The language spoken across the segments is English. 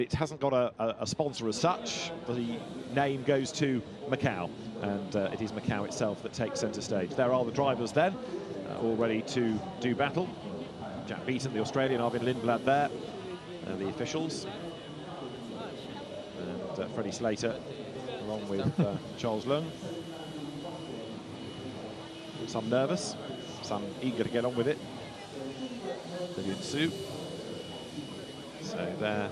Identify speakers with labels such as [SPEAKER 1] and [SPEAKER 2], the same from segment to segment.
[SPEAKER 1] It hasn't got a sponsor as such. The name goes to Macau, and it is Macau itself that takes centre stage. There are the drivers then, all ready to do battle. Jack Beaton, the Australian, Arvin Lindblad there, the officials. And Freddie Slater, along with Charles Leung. Some nervous, some eager to get on with it. Vivian Su. So there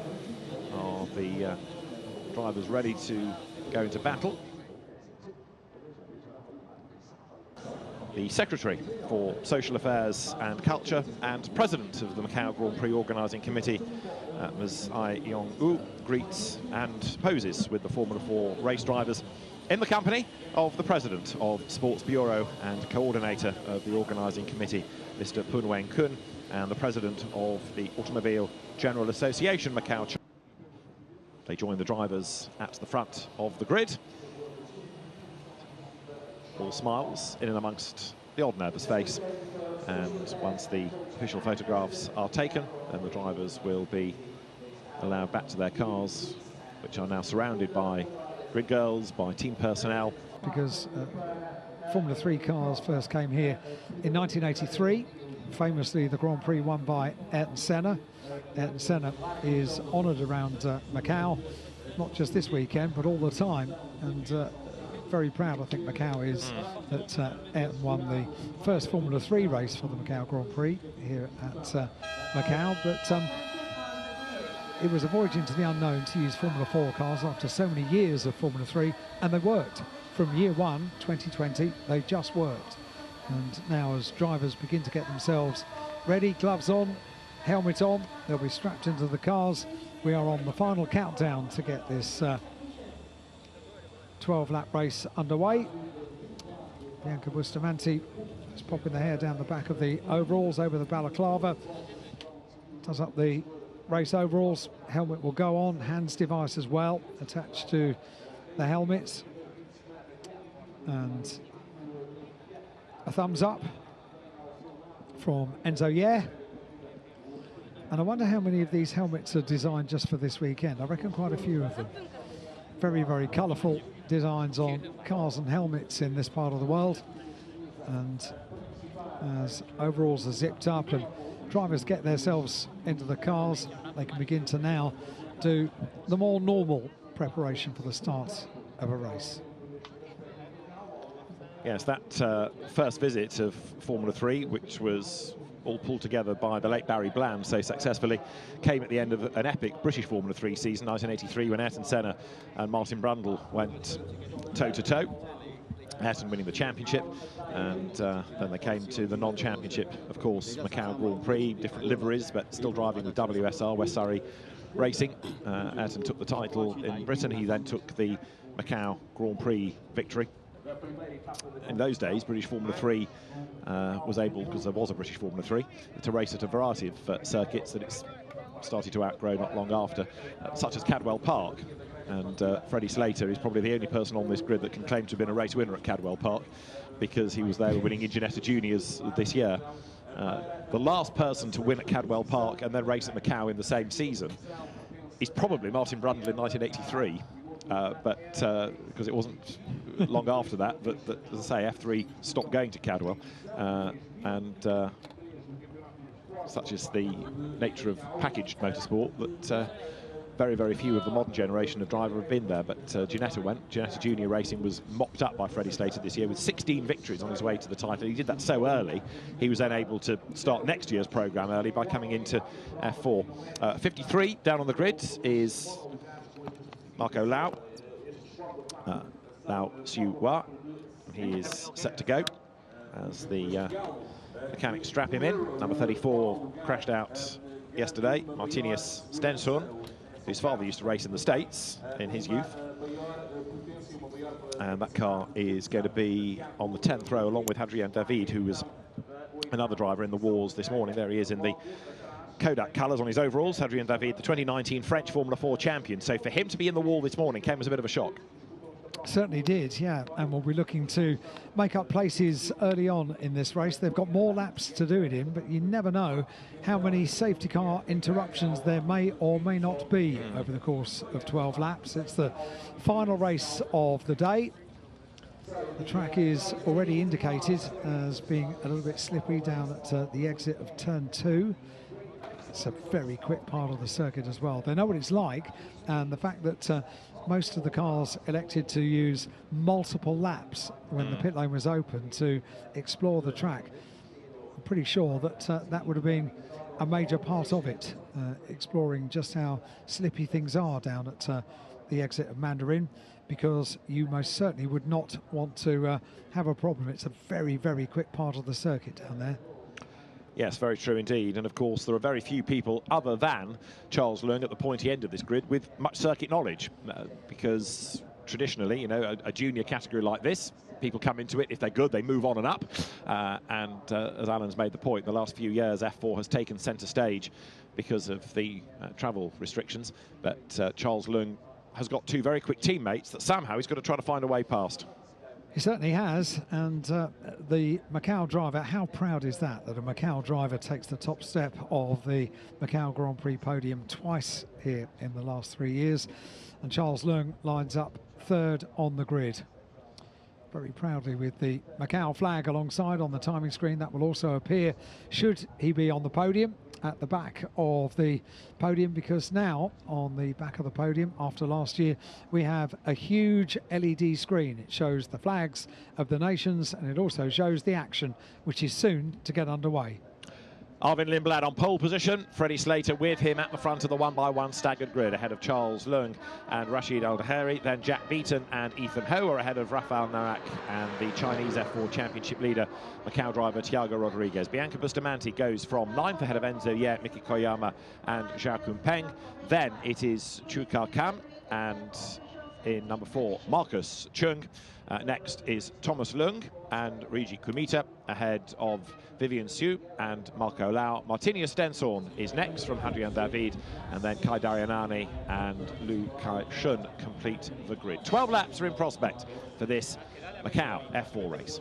[SPEAKER 1] are the drivers ready to go into battle. The Secretary for Social Affairs and Culture and President of the Macau Grand Prix Organising Committee, Ms. Ai Yong-u, greets and poses with the Formula 4 race drivers in the company of the President of Sports Bureau and Coordinator of the Organising Committee, Mr. Poon Weng Kun, and the President of the Automobile General Association Macau. They join the drivers at the front of the grid. All smiles in and amongst the odd nervous face. And once the official photographs are taken, then the drivers will be allowed back to their cars, which are now surrounded by grid girls, by team personnel.
[SPEAKER 2] Because Formula 3 cars first came here in 1983. Famously, the Grand Prix won by Ayrton Senna. Ayrton Senna is honoured around Macau, not just this weekend, but all the time. And very proud, I think, Macau is that Ayrton won the first Formula 3 race for the Macau Grand Prix here at Macau. But it was a voyage into the unknown to use Formula 4 cars after so many years of Formula 3, and they worked. From year one, 2020, they just worked. And now as drivers begin to get themselves ready, gloves on, helmet on, they'll be strapped into the cars. We are on the final countdown to get this 12-lap race underway. Bianca Bustamante is popping the hair down the back of the overalls over the balaclava. Does up the race overalls. Helmet will go on, hands device as well attached to the helmets. And a thumbs up from Enzo Yeh. And I wonder how many of these helmets are designed just for this weekend. I reckon quite a few of them. Very, very colourful designs on cars and helmets in this part of the world. And as overalls are zipped up and drivers get themselves into the cars, they can begin to now do the more normal preparation for the start of a race.
[SPEAKER 1] Yes, that first visit of Formula 3, which was all pulled together by the late Barry Bland so successfully, came at the end of an epic British Formula 3 season, 1983, when Ayrton Senna and Martin Brundle went toe-to-toe. Ayrton winning the championship, and then they came to the non-championship, of course, Macau Grand Prix, different liveries, but still driving with WSR, West Surrey Racing. Ayrton took the title in Britain. He then took the Macau Grand Prix victory. In those days, British Formula 3 was able, because there was a British Formula 3, to race at a variety of circuits that it's started to outgrow not long after, such as Cadwell Park. And Freddie Slater is probably the only person on this grid that can claim to have been a race winner at Cadwell Park, because he was there winning in Ginetta Juniors this year. The last person to win at Cadwell Park and then race at Macau in the same season is probably Martin Brundle in 1983. But because it wasn't long after that, but as I say, F3 stopped going to Cadwell, and such is the nature of packaged motorsport that very, very few of the modern generation of driver have been there. But Ginetta went. Ginetta Junior Racing was mopped up by Freddie Slater this year with 16 victories on his way to the title. He did that so early, he was then able to start next year's programme early by coming into F4. 53 down on the grid is Marco Lau, Lau Siu-Hua. He is set to go as the mechanics strap him in. Number 34 crashed out yesterday, Martinius Stenshorn, whose father used to race in the States in his youth. And that car is going to be on the 10th row, along with Hadrien David, who was another driver in the wars this morning. There he is in the Kodak colours on his overalls. Hadrien David, the 2019 French Formula 4 champion. So for him to be in the wall this morning came as a bit of a shock.
[SPEAKER 2] Certainly did, yeah, and we'll be looking to make up places early on in this race. They've got more laps to do it in, but you never know how many safety car interruptions there may or may not be over the course of 12 laps. It's the final race of the day. The track is already indicated as being a little bit slippery down at the exit of turn 2. It's a very quick part of the circuit as well. They know what it's like, and the fact that most of the cars elected to use multiple laps when the pit lane was open to explore the track. I'm pretty sure that that would have been a major part of it, exploring just how slippy things are down at the exit of Mandarin, because you most certainly would not want to have a problem. It's a very, very quick part of the circuit down there.
[SPEAKER 1] Yes, very true indeed. And of course, there are very few people other than Charles Leung at the pointy end of this grid with much circuit knowledge, because traditionally, you know, a junior category like this, people come into it, if they're good, they move on and up. As Alan's made the point, the last few years, F4 has taken centre stage because of the travel restrictions. But Charles Leung has got two very quick teammates that somehow he's got to try to find a way past.
[SPEAKER 2] He certainly has, and the Macau driver, how proud is that a Macau driver takes the top step of the Macau Grand Prix podium twice here in the last 3 years, and Charles Leung lines up third on the grid. Very proudly with the Macau flag alongside on the timing screen. That will also appear should he be on the podium, at the back of the podium, because now on the back of the podium after last year we have a huge LED screen. It shows the flags of the nations, and it also shows the action, which is soon to get underway.
[SPEAKER 1] Arvin Lindblad on pole position, Freddie Slater with him at the front of the 1x1 staggered grid, ahead of Charles Leung and Rashid Al-Daheri. Then Jack Beaton and Ethan Ho are ahead of Rafael Narak and the Chinese F4 championship leader, Macau driver Thiago Rodriguez. Bianca Bustamante goes from 9th ahead of Enzo Ye, Miki Koyama and Zhao Kunpeng. Then it is Chu Ka Kam and in number 4, Marcus Chung. Next is Thomas Leung and Riji Kumita, ahead of Vivian Siu and Marco Lau. Martinius Stensorn is next from Hadrian David, and then Kai Darianani and Lu Kai Shun complete the grid. 12 laps are in prospect for this Macau F4 race.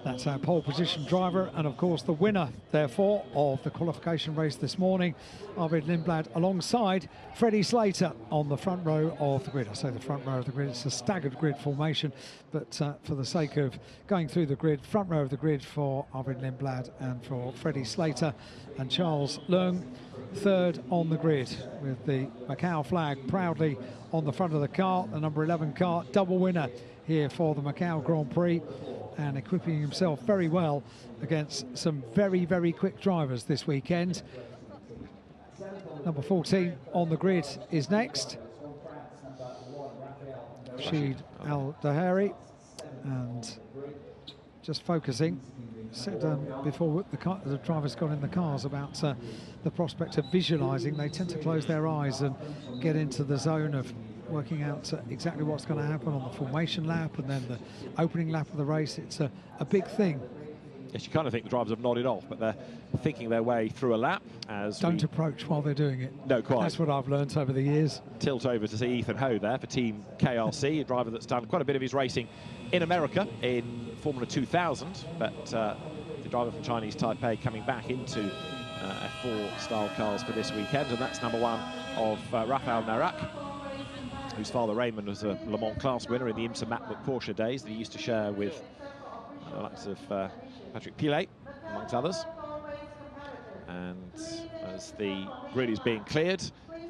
[SPEAKER 2] That's our pole position driver, and of course the winner, therefore, of the qualification race this morning, Arvid Lindblad, alongside Freddie Slater on the front row of the grid. I say the front row of the grid, it's a staggered grid formation, but for the sake of going through the grid, front row of the grid for Arvid Lindblad and for Freddie Slater, and Charles Leung third on the grid with the Macau flag proudly on the front of the car, the number 11 car, double winner here for the Macau Grand Prix, and equipping himself very well against some very, very quick drivers this weekend. Number 14 on the grid is next, Rashid Al-Daheri, and just focusing, said before the drivers got in the cars about the prospect of visualising. They tend to close their eyes and get into the zone of working out exactly what's going to happen on the formation lap and then the opening lap of the race. It's a big thing.
[SPEAKER 1] Yes, you kind of think the drivers have nodded off, but they're thinking their way through a lap.
[SPEAKER 2] Don't approach while they're doing it.
[SPEAKER 1] No, quite.
[SPEAKER 2] That's what I've learnt over the years.
[SPEAKER 1] Tilt over to see Ethan Ho there for Team KRC, a driver that's done quite a bit of his racing in America in Formula 2000, but the driver from Chinese Taipei coming back into F4 style cars for this weekend, and that's number 1 of Rafael Narak, whose father Raymond was a Le Mans class winner in the IMSA Matbook Porsche days that he used to share with the likes of Patrick Pilet, amongst others. And as the grid is being cleared,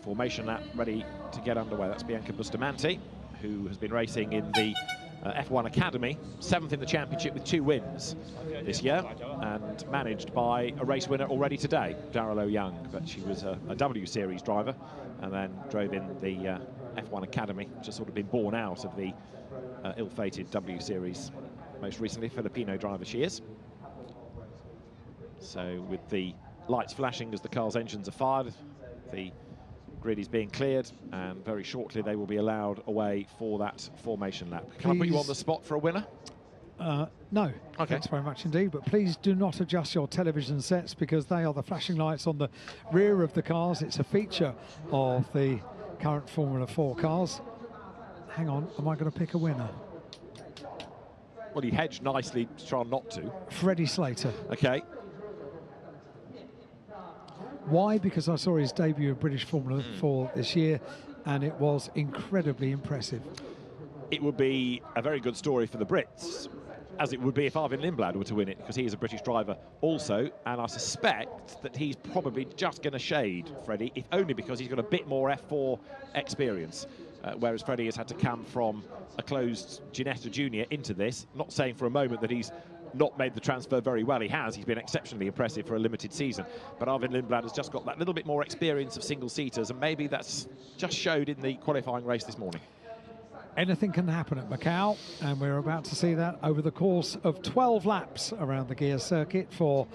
[SPEAKER 1] formation lap ready to get underway. That's Bianca Bustamante, who has been racing in the F1 Academy, 7th in the championship with 2 wins this year, and managed by a race winner already today, Darrell Young. But she was a W Series driver and then drove in the F1 Academy, which has sort of been born out of the ill-fated W Series. Most recently, Filipino driver she is. So with the lights flashing as the car's engines are fired, the grid is being cleared, and very shortly they will be allowed away for that formation lap. Can I put you on the spot for a winner?
[SPEAKER 2] No,
[SPEAKER 1] okay.
[SPEAKER 2] Thanks very much indeed, but please do not adjust your television sets, because they are the flashing lights on the rear of the cars. It's a feature of the current Formula 4 cars. hang on, am I going to pick a winner?
[SPEAKER 1] Well, he hedged nicely to try not to.
[SPEAKER 2] Freddie Slater.
[SPEAKER 1] Okay.
[SPEAKER 2] Why? Because I saw his debut of British Formula 4 this year, and it was incredibly impressive.
[SPEAKER 1] It would be a very good story for the Brits, as it would be if Arvin Lindblad were to win it, because he is a British driver also, and I suspect that he's probably just going to shade Freddie, if only because he's got a bit more F4 experience, whereas Freddie has had to come from a closed Ginetta Junior into this. Not saying for a moment that he's not made the transfer very well. He has. He's been exceptionally impressive for a limited season. But Arvin Lindblad has just got that little bit more experience of single-seaters, and maybe that's just showed in the qualifying race this morning.
[SPEAKER 2] Anything can happen at Macau, and we're about to see that over the course of 12 laps around the Guia circuit for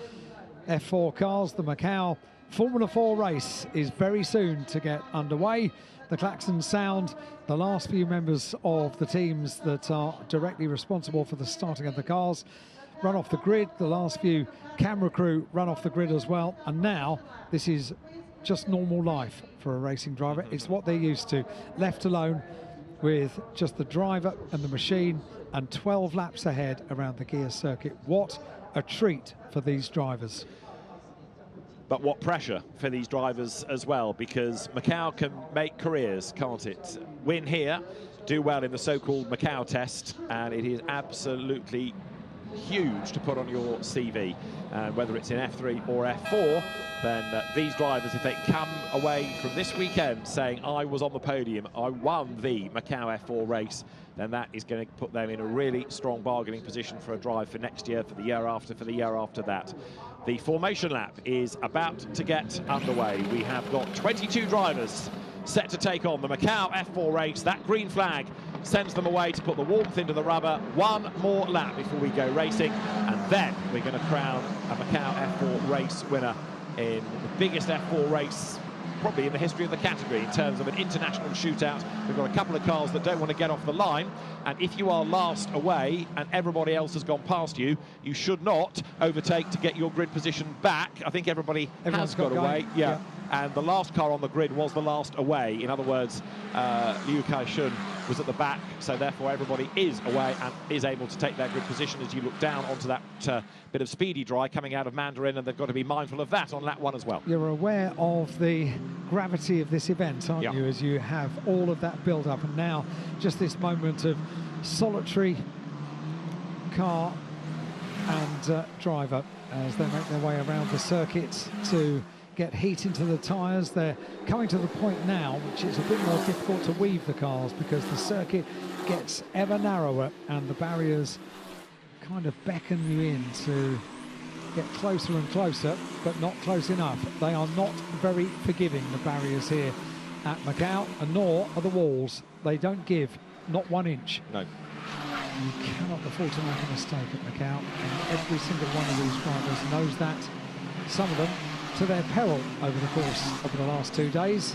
[SPEAKER 2] F4 cars. The Macau Formula 4 race is very soon to get underway. The klaxons sound. The last few members of the teams that are directly responsible for the starting of the cars run off the grid. The last few camera crew run off the grid as well. And now this is just normal life for a racing driver. It's what they're used to, left alone with just the driver and the machine, and 12 laps ahead around the Guia circuit. What a treat for these drivers.
[SPEAKER 1] But what pressure for these drivers as well, because Macau can make careers, can't it? Win here, do well in the so-called Macau test, and it is absolutely huge to put on your CV. And whether it's in F3 or F4, then these drivers, if they come away from this weekend saying, I was on the podium, I won the Macau F4 race, then that is going to put them in a really strong bargaining position for a drive for next year, for the year after, for the year after that. The formation lap is about to get underway. We have got 22 drivers set to take on the Macau F4 race. That green flag sends them away to put the warmth into the rubber. One more lap before we go racing, and then we're going to crown a Macau F4 race winner in the biggest F4 race probably in the history of the category in terms of an international shootout. We've got a couple of cars that don't want to get off the line, and if you are last away and everybody else has gone past you, you should not overtake to get your grid position back. I think everybody has got away. Yeah. And the last car on the grid was the last away. In other words, Liu Kai-shun was at the back, so therefore everybody is away and is able to take their grid position as you look down onto that bit of speedy dry coming out of Mandarin, and they've got to be mindful of that on lap one as well. You're
[SPEAKER 2] aware of the gravity of this event, aren't you, as you have all of that build-up, and now just this moment of solitary car and driver as they make their way around the circuit to get heat into the tyres. They're coming to the point now which is a bit more difficult to weave the cars because the circuit gets ever narrower and the barriers kind of beckon you in to get closer and closer, but not close enough. They are not very forgiving, the barriers here at Macau, and nor are the walls. They don't give, not 1 inch.
[SPEAKER 1] No.
[SPEAKER 2] You cannot afford to make a mistake at Macau, and every single one of these drivers knows that. Some of them to their peril over the course of the last 2 days.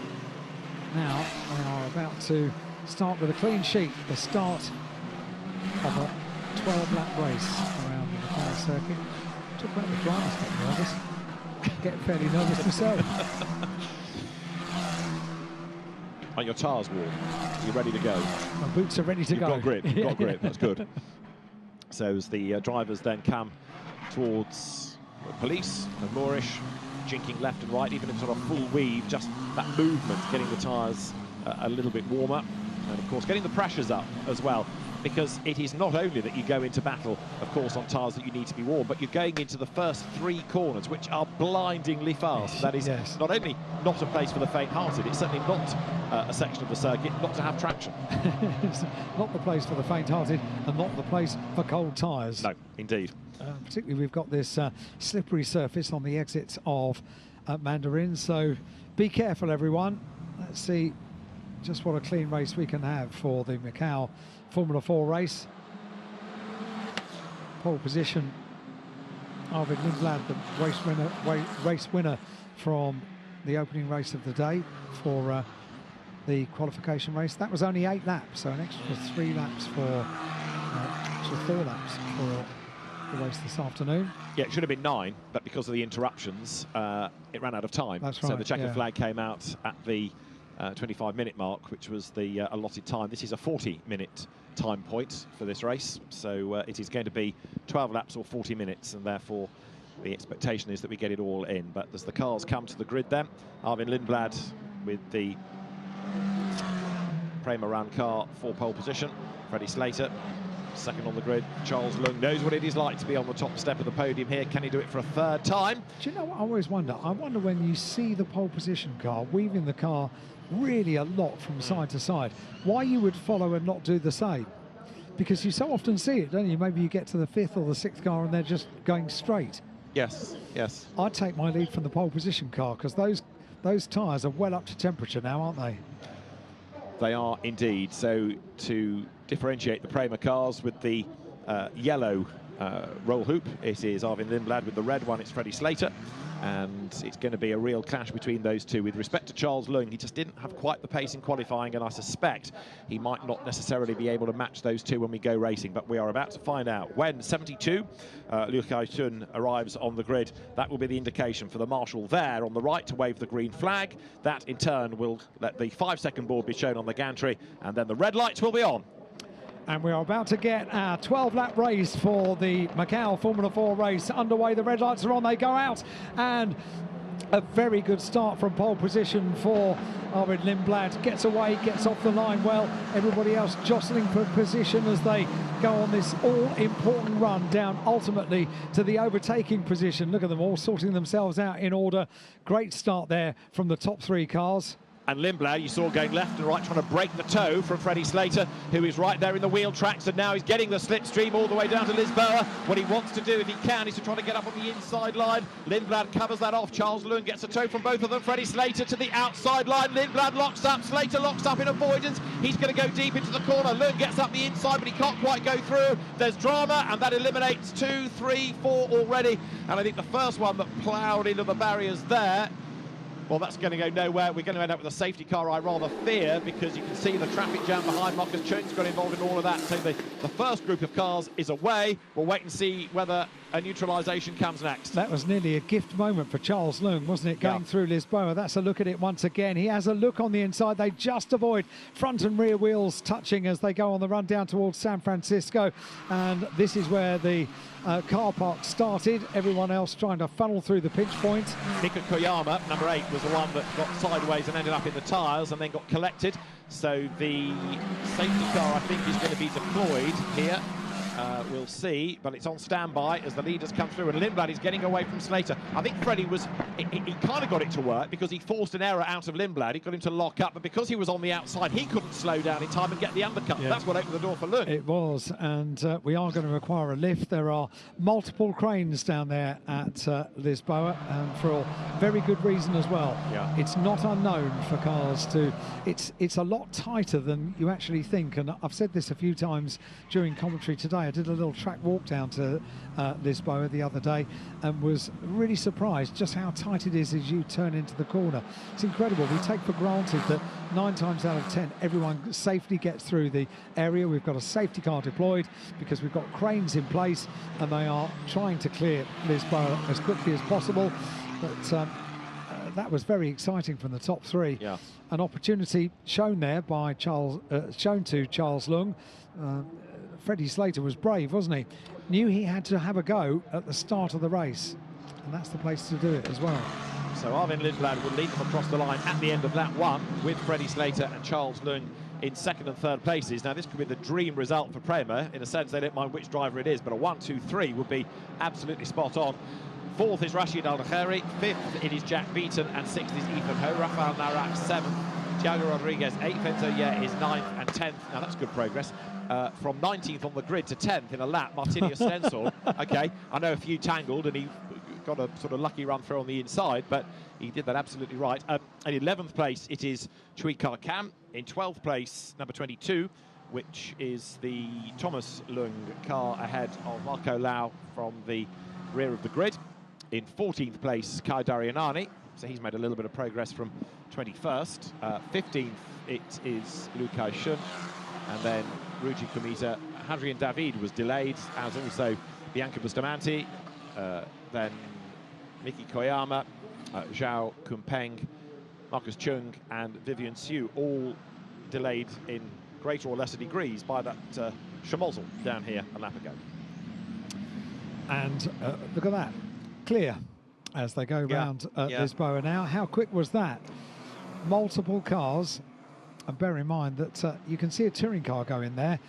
[SPEAKER 2] Now they are about to start with a clean sheet, the start of a 12-lap race around the Macau circuit. Talk about the drivers getting nervous. Getting fairly nervous myself.
[SPEAKER 1] Are your tyres warm? Are you ready to go?
[SPEAKER 2] My boots are ready to go.
[SPEAKER 1] You've got grip, you've got grip, that's good. So as the drivers then come towards police and Moorish, jinking left and right, even in sort of full weave, just that movement, getting the tyres a little bit warmer, and of course getting the pressures up as well, because it is not only that you go into battle, of course, on tyres that you need to be warm, but you're going into the first 3 corners, which are blindingly fast. That is not only not a place for the faint-hearted, it's certainly not a section of the circuit not to have traction.
[SPEAKER 2] It's not the place for the faint-hearted and not the place for cold tyres.
[SPEAKER 1] No, indeed.
[SPEAKER 2] Particularly we've got this slippery surface on the exit of Mandarin, so be careful everyone. Let's see just what a clean race we can have for the Macau Formula 4 race. Pole position, Arvin Lindblad, the race winner from the opening race of the day for the qualification race. That was only 8 laps, so an extra 3 laps for, extra 4 laps for the race this afternoon.
[SPEAKER 1] Yeah, it should have been 9, but because of the interruptions, it ran out of time.
[SPEAKER 2] That's right.
[SPEAKER 1] So the checkered flag came out at the 25-minute mark, which was the allotted time. This is a 40-minute time point for this race, so it is going to be 12 laps or 40 minutes, and therefore the expectation is that we get it all in. But as the cars come to the grid then, Arvin Lindblad with the Prema Ran car for pole position, Freddie Slater second on the grid. Charles Lung knows what it is like to be on the top step of the podium here. Can he do it for a third time?
[SPEAKER 2] Do you know what I always wonder? I wonder when you see the pole position car weaving the car really a lot from side to side, why you would follow and not do the same? Because you so often see it, don't you? Maybe you get to the fifth or the sixth car and they're just going straight.
[SPEAKER 1] Yes, yes.
[SPEAKER 2] I'd take my lead from the pole position car, because those tyres are well up to temperature now, aren't they?
[SPEAKER 1] They are indeed. So to differentiate the Prema cars, with the yellow roll hoop, it is Arvin Lindblad. With the red one, it's Freddie Slater. And it's going to be a real clash between those two. With respect to Charles Lung, he just didn't have quite the pace in qualifying, and I suspect he might not necessarily be able to match those two when we go racing. But we are about to find out. When 72, Liu Kai-shun arrives on the grid, that will be the indication for the marshal there on the right to wave the green flag. That in turn will let the 5-second board be shown on the gantry, and then the red lights will be on.
[SPEAKER 2] And we are about to get our 12-lap race for the Macau Formula 4 race underway. The red lights are on, they go out, and a very good start from pole position for Arvin Lindblad. Gets away, gets off the line well. Everybody else jostling for position as they go on this all-important run down ultimately to the overtaking position. Look at them all sorting themselves out in order. Great start there from the top three cars.
[SPEAKER 1] And Lindblad, you saw going left and right, trying to break the toe from Freddie Slater, who is right there in the wheel tracks, and now he's getting the slipstream all the way down to Lisboa. What he wants to do, if he can, is to try to get up on the inside line. Lindblad covers that off. Charles Lung gets a toe from both of them. Freddie Slater to the outside line. Lindblad locks up. Slater locks up in avoidance. He's going to go deep into the corner. Lung gets up the inside, but he can't quite go through. There's drama, and that eliminates 2, 3, 4 already. And I think the first one that ploughed into the barriers there, well, that's going to go nowhere. We're going to end up with a safety car, I rather fear, because you can see the traffic jam behind. Marcus Chung's got involved in all of that. So the first group of cars is away. We'll wait and see whether a neutralisation comes next.
[SPEAKER 2] That was nearly a gift moment for Charles Lung, wasn't it, going through Lisboa? That's a look at it once again. He has a look on the inside. They just avoid front and rear wheels touching as they go on the run down towards San Francisco. And this is where the car park started. Everyone else trying to funnel through the pinch point.
[SPEAKER 1] Mika Koyama, number 8, was the one that got sideways and ended up in the tyres and then got collected. So the safety car, I think, is going to be deployed here. We'll see, but it's on standby as the leaders come through, and Lindblad is getting away from Slater. I think Freddie was, he kind of got it to work because he forced an error out of Lindblad. He got him to lock up, but because he was on the outside, he couldn't slow down in time and get the undercut. Yeah. That's what opened the door for Lung.
[SPEAKER 2] It was, and we are going to require a lift. There are multiple cranes down there at Lisboa, and for a very good reason as well.
[SPEAKER 1] Yeah.
[SPEAKER 2] It's not unknown for cars to, it's a lot tighter than you actually think, and I've said this a few times during commentary today. I did a little track walk down to Lisboa the other day and was really surprised just how tight it is as you turn into the corner. It's incredible. We take for granted that 9 times out of 10 everyone safely gets through the area. We've got a safety car deployed because we've got cranes in place, and they are trying to clear Lisboa as quickly as possible. But that was very exciting from the top three.
[SPEAKER 1] Yeah.
[SPEAKER 2] An opportunity shown there by shown to Charles Lung. Freddie Slater was brave, wasn't he? Knew he had to have a go at the start of the race, and that's the place to do it as well.
[SPEAKER 1] So Arvin Lindblad will lead them across the line at the end of lap 1 with Freddie Slater and Charles Lung in 2nd and 3rd places. Now, this could be the dream result for Prema. In a sense, they don't mind which driver it is, but a 1, 2, 3 would be absolutely spot on. 4th is Rashid Al-Dakhari, 5th it is Jack Beaton, and 6th is Ethan Ho. Rafael Narak 7th, Thiago Rodriguez 8th, Enzo Ye is 9th and 10th. Now, that's good progress. From 19th on the grid to 10th in a lap, Martinius Stenzel. Okay, I know a few tangled, and he got a sort of lucky run through on the inside, but he did that absolutely right. In 11th place, it is Chui Kar Kam. In 12th place, number 22, which is the Thomas Lung car ahead of Marco Lau from the rear of the grid. In 14th place, Kai Darianani, so he's made a little bit of progress from 21st. 15th, it is Liu Kai-shun, and then Ruji Kumita. Hadrian David was delayed, as also Bianca Bustamante, then Miki Koyama, Zhao Kumpeng, Marcus Chung and Vivian Siu, all delayed in greater or lesser degrees by that schmozzle down here a lap ago.
[SPEAKER 2] And look at that, clear as they go round Lisboa now. How quick was that? Multiple cars, and bear in mind that you can see a touring car go in there,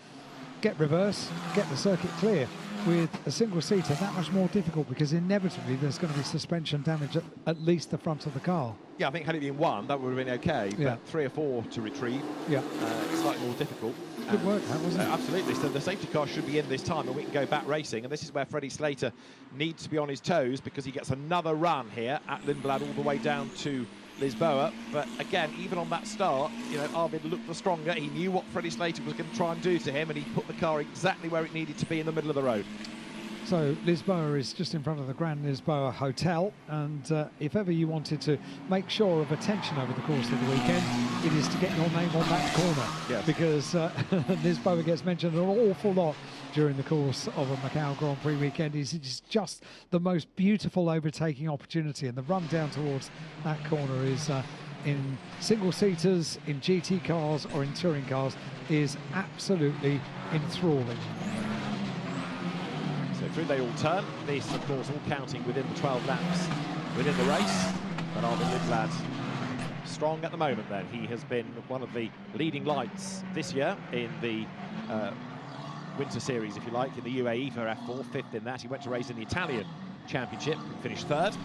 [SPEAKER 2] get reverse, get the circuit clear. With a single seater, that much more difficult because inevitably there's going to be suspension damage at least the front of the car.
[SPEAKER 1] Yeah, I think had it been one, that would have been okay, but 3 or 4 to retrieve, slightly more difficult.
[SPEAKER 2] Good work, that wasn't it?
[SPEAKER 1] Absolutely. So the safety car should be in this time, and we can go back racing. And this is where Freddie Slater needs to be on his toes because he gets another run here at Lindblad all the way down to Lisboa. But again, even on that start, you know, Arvid looked the stronger. He knew what Freddie Slater was going to try and do to him, and he put the car exactly where it needed to be in the middle of the road.
[SPEAKER 2] So Lisboa is just in front of the Grand Lisboa Hotel, and if ever you wanted to make sure of attention over the course of the weekend, it is to get your name on that corner.
[SPEAKER 1] Yes.
[SPEAKER 2] Because Lisboa gets mentioned an awful lot during the course of a Macau Grand Prix weekend. It's just the most beautiful overtaking opportunity, and the run down towards that corner is in single-seaters, in GT cars or in touring cars, is absolutely enthralling.
[SPEAKER 1] So through they all turn. This, of course, all counting within the 12 laps within the race. But Arvid Lindblad strong at the moment then. He has been one of the leading lights this year in the Winter Series, if you like, in the UAE for F4, 5th in that. He went to race in the Italian Championship, finished 3rd,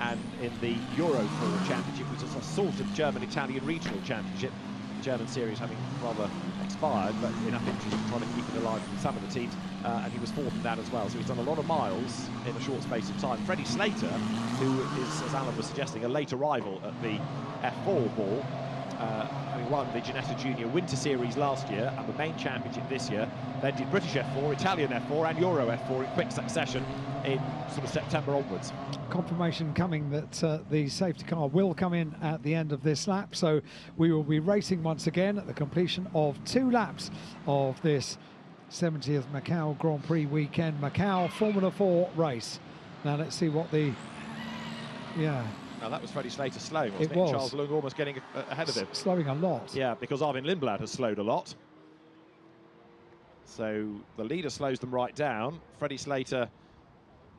[SPEAKER 1] and in the Euro 4 Championship, which is a sort of German-Italian regional championship. German series having rather expired, but enough interest in trying to keep it alive in some of the teams, and he was 4th in that as well. So he's done a lot of miles in a short space of time. Freddie Slater, who is, as Alan was suggesting, a late arrival at the F4 ball, having won the Ginetta Junior Winter Series last year and the main championship this year, then did British F4, Italian F4 and Euro F4 in quick succession in sort of September onwards. Confirmation
[SPEAKER 2] coming that the safety car will come in at the end of this lap, so we will be racing once again at the completion of 2 laps of this 70th Macau Grand Prix weekend Macau Formula 4 race. Now let's see what the
[SPEAKER 1] Now that was Freddie Slater slowing, wasn't it?
[SPEAKER 2] Was.
[SPEAKER 1] Charles Lung almost getting ahead of him.
[SPEAKER 2] Slowing a lot.
[SPEAKER 1] Yeah, because Arvid Lindblad has slowed a lot. So the leader slows them right down. Freddie Slater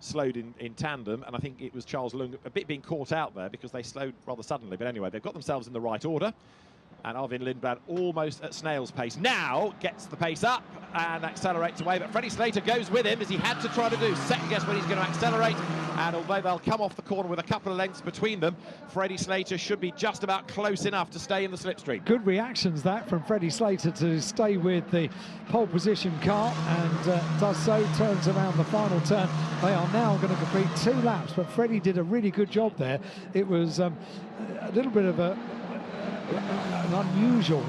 [SPEAKER 1] slowed in tandem, and I think it was Charles Lung a bit being caught out there because they slowed rather suddenly. But anyway, they've got themselves in the right order. And Arvid Lindblad almost at snail's pace. Now gets the pace up and accelerates away, but Freddie Slater goes with him as he had to try to do. Second guess when he's going to accelerate, and although they'll come off the corner with a couple of lengths between them, Freddie Slater should be just about close enough to stay in the slipstream.
[SPEAKER 2] Good reactions that from Freddie Slater to stay with the pole position car, and does so, turns around the final turn. They are now going to complete 2 laps, but Freddie did a really good job there. It was a little bit of an unusual,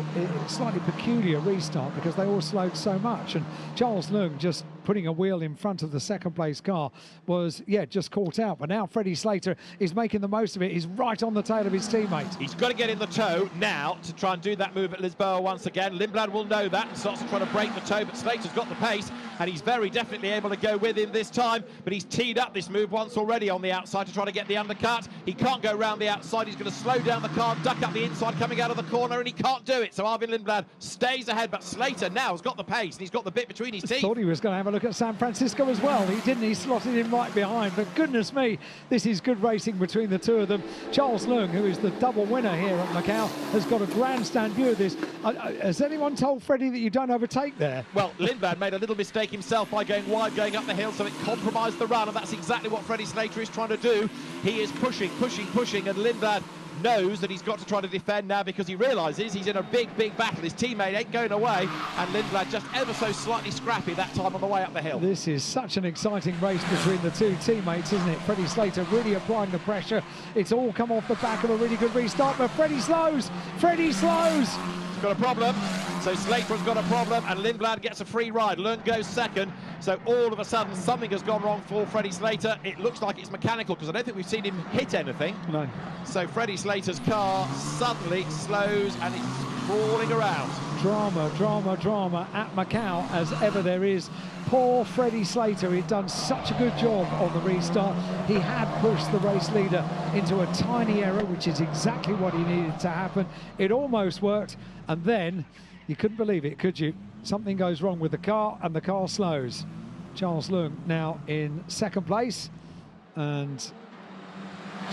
[SPEAKER 2] slightly peculiar restart because they all slowed so much, and Charles Lung just putting a wheel in front of the second place car was just caught out. But now Freddie Slater is making the most of it. He's right on the tail of his teammate.
[SPEAKER 1] He's got to get in the toe now to try and do that move at Lisboa once again. Lindblad will know that and starts to try to break the toe, but Slater's got the pace and he's very definitely able to go with him this time, but he's teed up this move once already on the outside to try to get the undercut. He can't go round the outside. He's going to slow down the car, duck up the inside coming out of the corner, and he can't do it. So Arvid Lindblad stays ahead, but Slater now has got the pace and he's got the bit between his teeth.
[SPEAKER 2] Thought he was going to have a look at San Francisco as well. He didn't. He slotted in right behind. But goodness me, this is good racing between the two of them. Charles Lung, who is the double winner here at Macau, has got a grandstand view of this. Has anyone told Freddie that you don't overtake there?
[SPEAKER 1] Well, Lindblad made a little mistake himself by going wide, going up the hill, so it compromised the run, and that's exactly what Freddie Slater is trying to do. He is pushing, and Lindblad knows that he's got to try to defend now because he realises he's in a big battle. His teammate ain't going away, and Lindblad just ever so slightly scrappy that time on the way up the hill.
[SPEAKER 2] This is such an exciting race between the two teammates, isn't it? Freddie Slater really applying the pressure. It's all come off the back of a really good restart, but Freddie slows. He's got
[SPEAKER 1] a problem. So Slater has got a problem, and Lindblad gets a free ride. Lund goes second, So all of a sudden, something has gone wrong for Freddie Slater. It looks like it's mechanical, because I don't think we've seen him hit anything.
[SPEAKER 2] No.
[SPEAKER 1] So Freddie Slater's car suddenly slows and it's crawling around.
[SPEAKER 2] Drama, drama, drama at Macau, as ever there is. Poor Freddie Slater, he'd done such a good job on the restart. He had pushed the race leader into a tiny error, which is exactly what he needed to happen. It almost worked, and then, you couldn't believe it, could you? Something goes wrong with the car, and the car slows. Charles Leung now in second place, and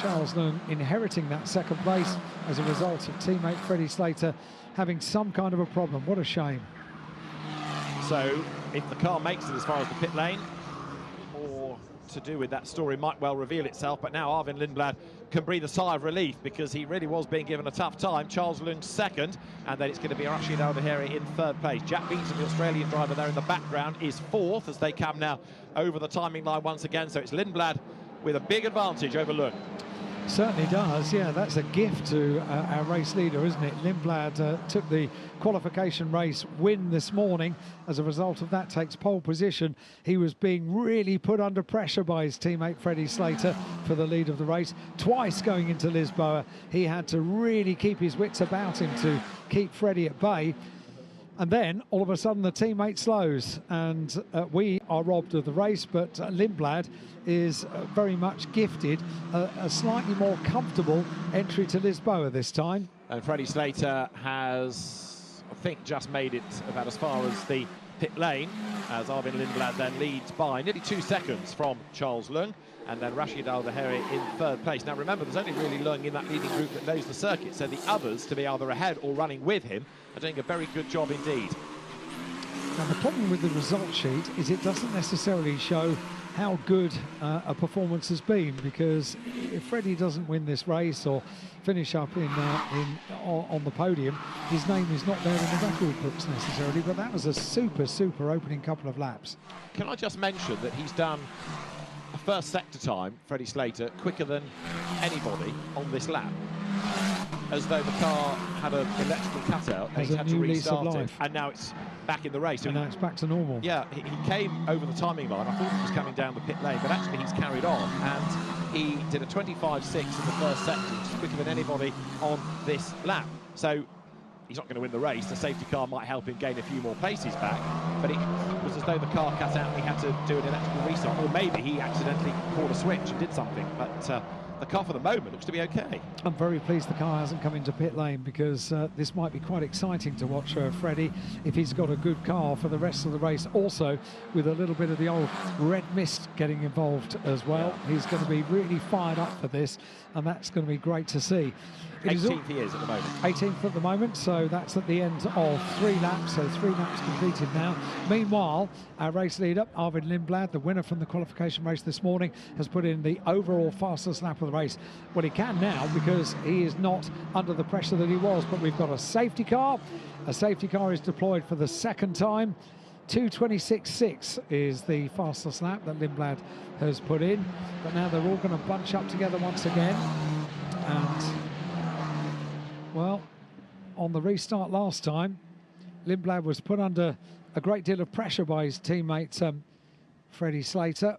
[SPEAKER 2] Charles Leung inheriting that second place as a result of teammate Freddie Slater having some kind of a problem. What a shame.
[SPEAKER 1] So if the car makes it as far as the pit lane, more to do with that story might well reveal itself. But now Arvin Lindblad can breathe a sigh of relief, because he really was being given a tough time. Charles Leung second, and then it's going to be Rashid Al-Bahiri in third place. Jack Beaton, the Australian driver there in the background, is fourth as they come now over the timing line once again. So it's Lindblad with a big advantage over Leung.
[SPEAKER 2] Certainly does, yeah. That's a gift to our race leader, isn't it? Lindblad took the qualification race win this morning. As a result of that, takes pole position. He was being really put under pressure by his teammate Freddie Slater for the lead of the race. Twice going into Lisboa, he had to really keep his wits about him to keep Freddie at bay. And then, all of a sudden, the teammate slows, and we are robbed of the race, but Lindblad is very much gifted a slightly more comfortable entry to Lisboa this time.
[SPEAKER 1] And Freddie Slater has, I think, just made it about as far as the pit lane, as Arvin Lindblad then leads by nearly 2 seconds from Charles Leung, and then Rashid Al-Bahiri in third place. Now remember, there's only really Leung in that leading group that knows the circuit, so the others, to be either ahead or running with him, are doing a very good job indeed.
[SPEAKER 2] Now the problem with the result sheet is it doesn't necessarily show how good a performance has been, because if Freddie doesn't win this race or finish up on the podium, his name is not there in the record books necessarily. But that was a super opening couple of laps.
[SPEAKER 1] Can I just mention that he's done a first sector time, Freddie Slater, quicker than anybody on this lap, as though the car had an electrical cutout and he had to restart it, and now it's back in the race.
[SPEAKER 2] And now it's back to normal.
[SPEAKER 1] Yeah, he came over the timing line. I thought he was coming down the pit lane, but actually he's carried on, and he did a 25.6 in the first sector, which is quicker than anybody on this lap. So he's not going to win the race. The safety car might help him gain a few more places back, but it was as though the car cut out and he had to do an electrical restart, or maybe he accidentally pulled a switch and did something. But the car for the moment looks to be okay. I'm
[SPEAKER 2] very pleased the car hasn't come into pit lane, because this might be quite exciting to watch Freddie if he's got a good car for the rest of the race. Also, with a little bit of the old red mist getting involved as well. He's going to be really fired up for this, and that's going to be great to see.
[SPEAKER 1] 18th he is at the moment.
[SPEAKER 2] 18th at the moment, so that's at the end of 3 laps, so 3 laps completed now. Meanwhile, our race leader, Arvin Lindblad, the winner from the qualification race this morning, has put in the overall fastest lap of the race. Well, he can now, because he is not under the pressure that he was, but we've got a safety car. A safety car is deployed for the second time. 2:26.6 is the fastest lap that Lindblad has put in, but now they're all going to bunch up together once again. And well, on the restart last time, Lindblad was put under a great deal of pressure by his teammate Freddie Slater.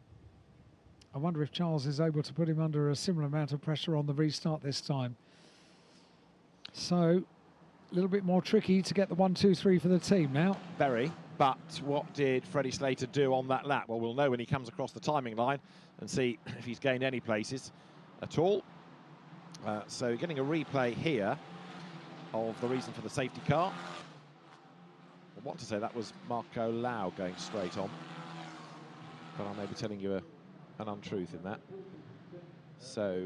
[SPEAKER 2] I wonder if Charles is able to put him under a similar amount of pressure on the restart this time. So, a little bit more tricky to get the 1, 2, 3 for the team now.
[SPEAKER 1] Very, but what did Freddie Slater do on that lap? Well, we'll know when he comes across the timing line and see if he's gained any places at all. So getting a replay here of the reason for the safety car. I want to say that was Marco Lau going straight on, but I may be telling you an untruth in that. So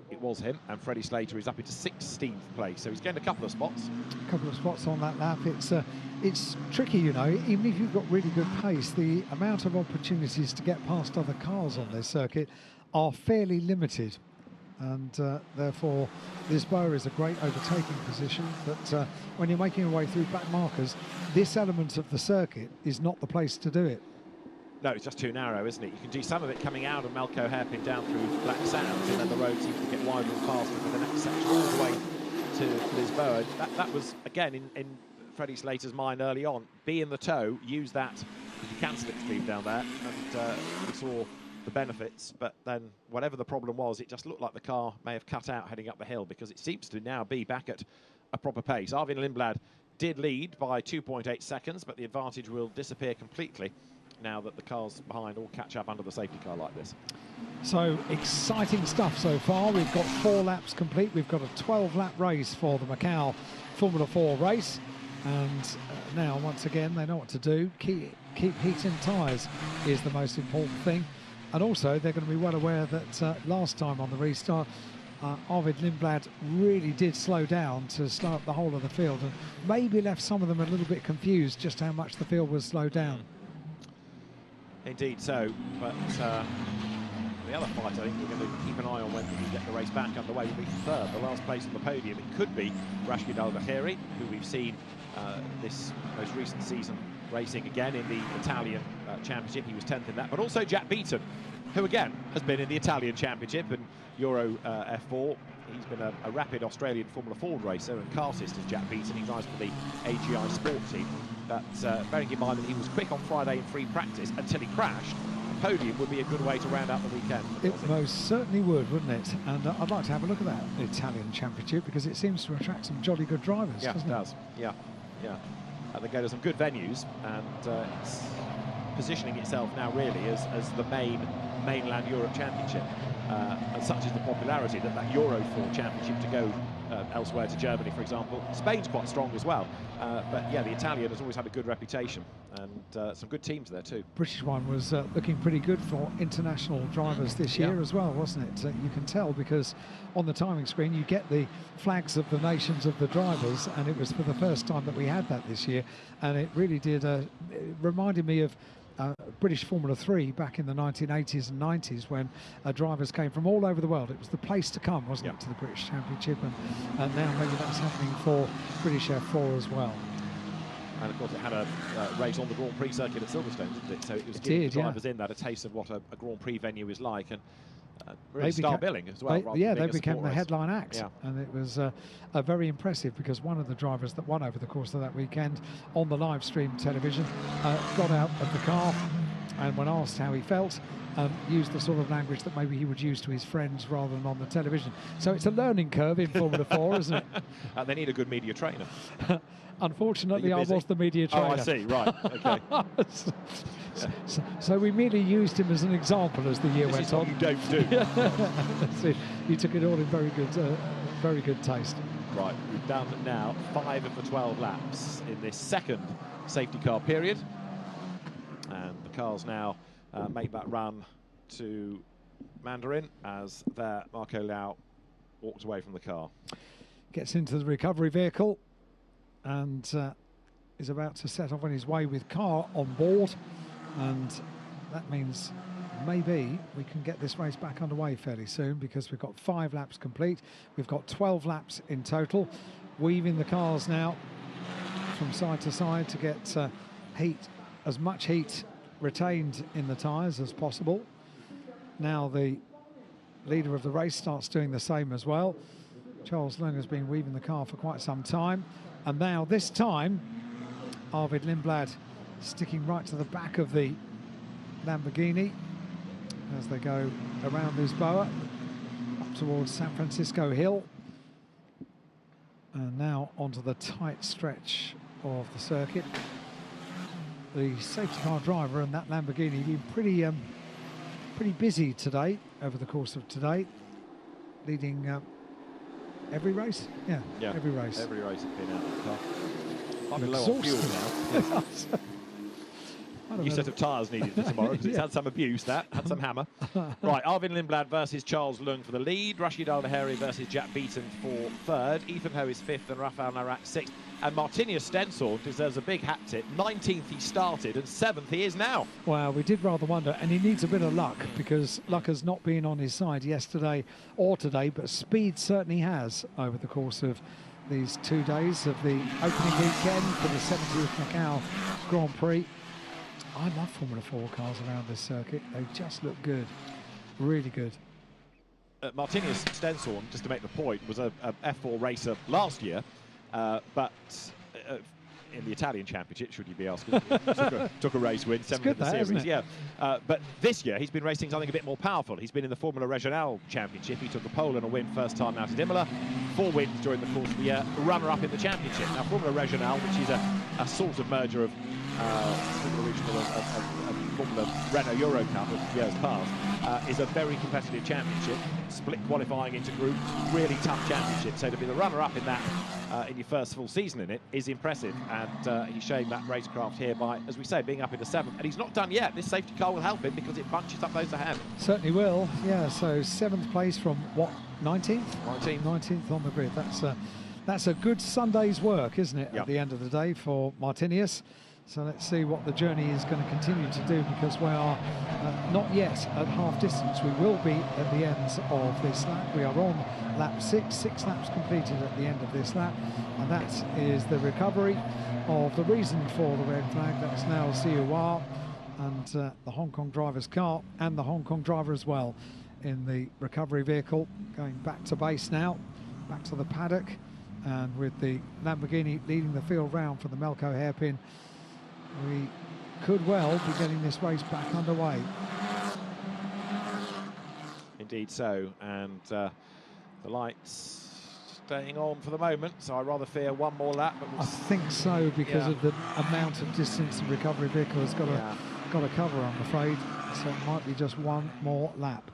[SPEAKER 1] it was him, and Freddie Slater is up into 16th place, so he's gained a couple of spots.
[SPEAKER 2] A couple of spots on that lap. It's tricky, you know, even if you've got really good pace, the amount of opportunities to get past other cars on this circuit are fairly limited. And therefore, Lisboa is a great overtaking position, but when you're making your way through back markers, this element of the circuit is not the place to do it.
[SPEAKER 1] No, it's just too narrow, isn't it? You can do some of it coming out of Malco hairpin down through Black Sands, and then the road seems to get wider and faster for the next section all the way to Lisboa. That was, again, in Freddie Slater's mind early on. Be in the tow, use that You can slipstream down there, and we saw the benefits, but then whatever the problem was, it just looked like the car may have cut out heading up the hill, because it seems to now be back at a proper pace. Arvin Lindblad did lead by 2.8 seconds, but the advantage will disappear completely now that the cars behind all catch up under the safety car like this.
[SPEAKER 2] So exciting stuff so far. We've got 4 laps complete. We've got a 12-lap race for the Macau Formula 4 race, and now once again they know what to do. Keep heating tyres is the most important thing, and also they're going to be well aware that last time on the restart, Arvid Lindblad really did slow down to slow up the whole of the field, and maybe left some of them a little bit confused just how much the field was slowed down.
[SPEAKER 1] Indeed so, but the other fight I think we're going to keep an eye on when we get the race back underway will be third, the last place on the podium. It could be Rashid Al-Bahiri, who we've seen this most recent season racing again in the Italian Championship. He was 10th in that, but also Jack Beaton, who again has been in the Italian Championship and Euro F4. He's been a rapid Australian Formula Ford racer and kartist as Jack Beaton. He drives for the AGI Sport team. But bearing in mind that he was quick on Friday in free practice until he crashed, a podium would be a good way to round out the weekend.
[SPEAKER 2] It most certainly would, wouldn't it? And I'd like to have a look at that Italian Championship, because it seems to attract some jolly good drivers.
[SPEAKER 1] Yeah,
[SPEAKER 2] doesn't
[SPEAKER 1] it does. Yeah, yeah. They go to some good venues, and it's positioning itself now really as the mainland Europe Championship. And such is the popularity that Euro 4 Championship to go elsewhere, to Germany, for example. Spain's quite strong as well, but yeah, the Italian has always had a good reputation, and some good teams there too.
[SPEAKER 2] British one was looking pretty good for international drivers this year as well, wasn't it? You can tell, because on the timing screen you get the flags of the nations of the drivers, and it was for the first time that we had that this year, and it really did it reminded me of British Formula 3 back in the 1980s and 90s, when drivers came from all over the world. It was the place to come, wasn't it, to the British Championship, and now maybe that's happening for British F4 as well.
[SPEAKER 1] And of course it had a race on the Grand Prix circuit at Silverstone, didn't it? So it was giving the drivers in that a taste of what a Grand Prix venue is like, and really star billing as well.
[SPEAKER 2] They became the headline act, and it was very impressive, because one of the drivers that won over the course of that weekend on the live stream television got out of the car, and when asked how he felt, used the sort of language that maybe he would use to his friends rather than on the television. So it's a learning curve in Formula 4, isn't it?
[SPEAKER 1] They need a good media trainer.
[SPEAKER 2] Unfortunately, I was the media trainer.
[SPEAKER 1] Oh, I see, right, okay.
[SPEAKER 2] So we merely used him as an example as the year went on.
[SPEAKER 1] This is what you don't do.
[SPEAKER 2] You took it all in very good taste.
[SPEAKER 1] Right, we've done now 5 of the 12 laps in this second safety car period, and the cars now make that run to Mandarin as their Marco Lau walks away from the car.
[SPEAKER 2] Gets into the recovery vehicle and is about to set off on his way with car on board, and that means maybe we can get this race back underway fairly soon, because we've got 5 laps complete. We've got 12 laps in total, weaving the cars now from side to side to get as much heat retained in the tyres as possible. Now the leader of the race starts doing the same as well. Charles Leung has been weaving the car for quite some time, and now this time Arvid Lindblad sticking right to the back of the Lamborghini as they go around Lisboa up towards San Francisco Hill, and now onto the tight stretch of the circuit. The safety car driver and that Lamborghini been pretty busy today, over the course of today, leading every race. Yeah, every race.
[SPEAKER 1] Every race has been out of the car. Might be low on fuel now. New set of tyres needed for tomorrow, because it's had some abuse, had some hammer. Right, Arvin Lindblad versus Charles Leung for the lead. Rashid Al-Bahiri versus Jack Beaton for third. Ethan Ho is fifth and Rafael Narak sixth. And Martinius Stensorn deserves a big hat tip. 19th he started and 7th he is now. Well, we did rather wonder, and he needs a bit of luck, because luck has not been on his side yesterday or today, but speed certainly has over the course of these 2 days of the opening weekend for the 70th Macau Grand Prix. I love Formula 4 cars around this circuit. They just look good, really good. Martinius Stensorn, just to make the point, was a F4 racer last year, but in the Italian Championship, should you be asking. took a race win, 7th in the
[SPEAKER 2] that,
[SPEAKER 1] series. Yeah, but this year he's been racing something a bit more powerful. He's been in the Formula Regionale Championship. He took a pole and a win first time out at Imola. 4 wins during the course of the year. Runner-up in the Championship. Now, Formula Regionale, which is a sort of merger of Formula Regional and Formula Renault Euro Cup of years past, is a very competitive championship. Split qualifying into groups, really tough championship. So to be the runner-up in that in your first full season in it is impressive, and he's showing that racecraft here by, as we say, being up into 7th. And he's not done yet. This safety car will help him because it bunches up those ahead.
[SPEAKER 2] Certainly will. Yeah. So 7th place from what, 19th?
[SPEAKER 1] 19th.
[SPEAKER 2] 19th on the grid. That's a good Sunday's work, isn't it?
[SPEAKER 1] Yep.
[SPEAKER 2] At the end of the day for Martinius. So let's see what the journey is going to continue to do, because we are not yet at half distance. We will be at the end of this lap. We are on lap 6 laps completed at the end of this lap, and that is the recovery of the reason for the red flag. That's now CUR and the Hong Kong driver's car, and the Hong Kong driver as well in the recovery vehicle, going back to base now, back to the paddock, and with the Lamborghini leading the field round for the Melco hairpin, we could well be getting this race back underway.
[SPEAKER 1] Indeed so, and the lights staying on for the moment, so I rather fear one more lap. But
[SPEAKER 2] I think so, because of the amount of distance the recovery vehicle has got to cover, I'm afraid. So it might be just one more lap.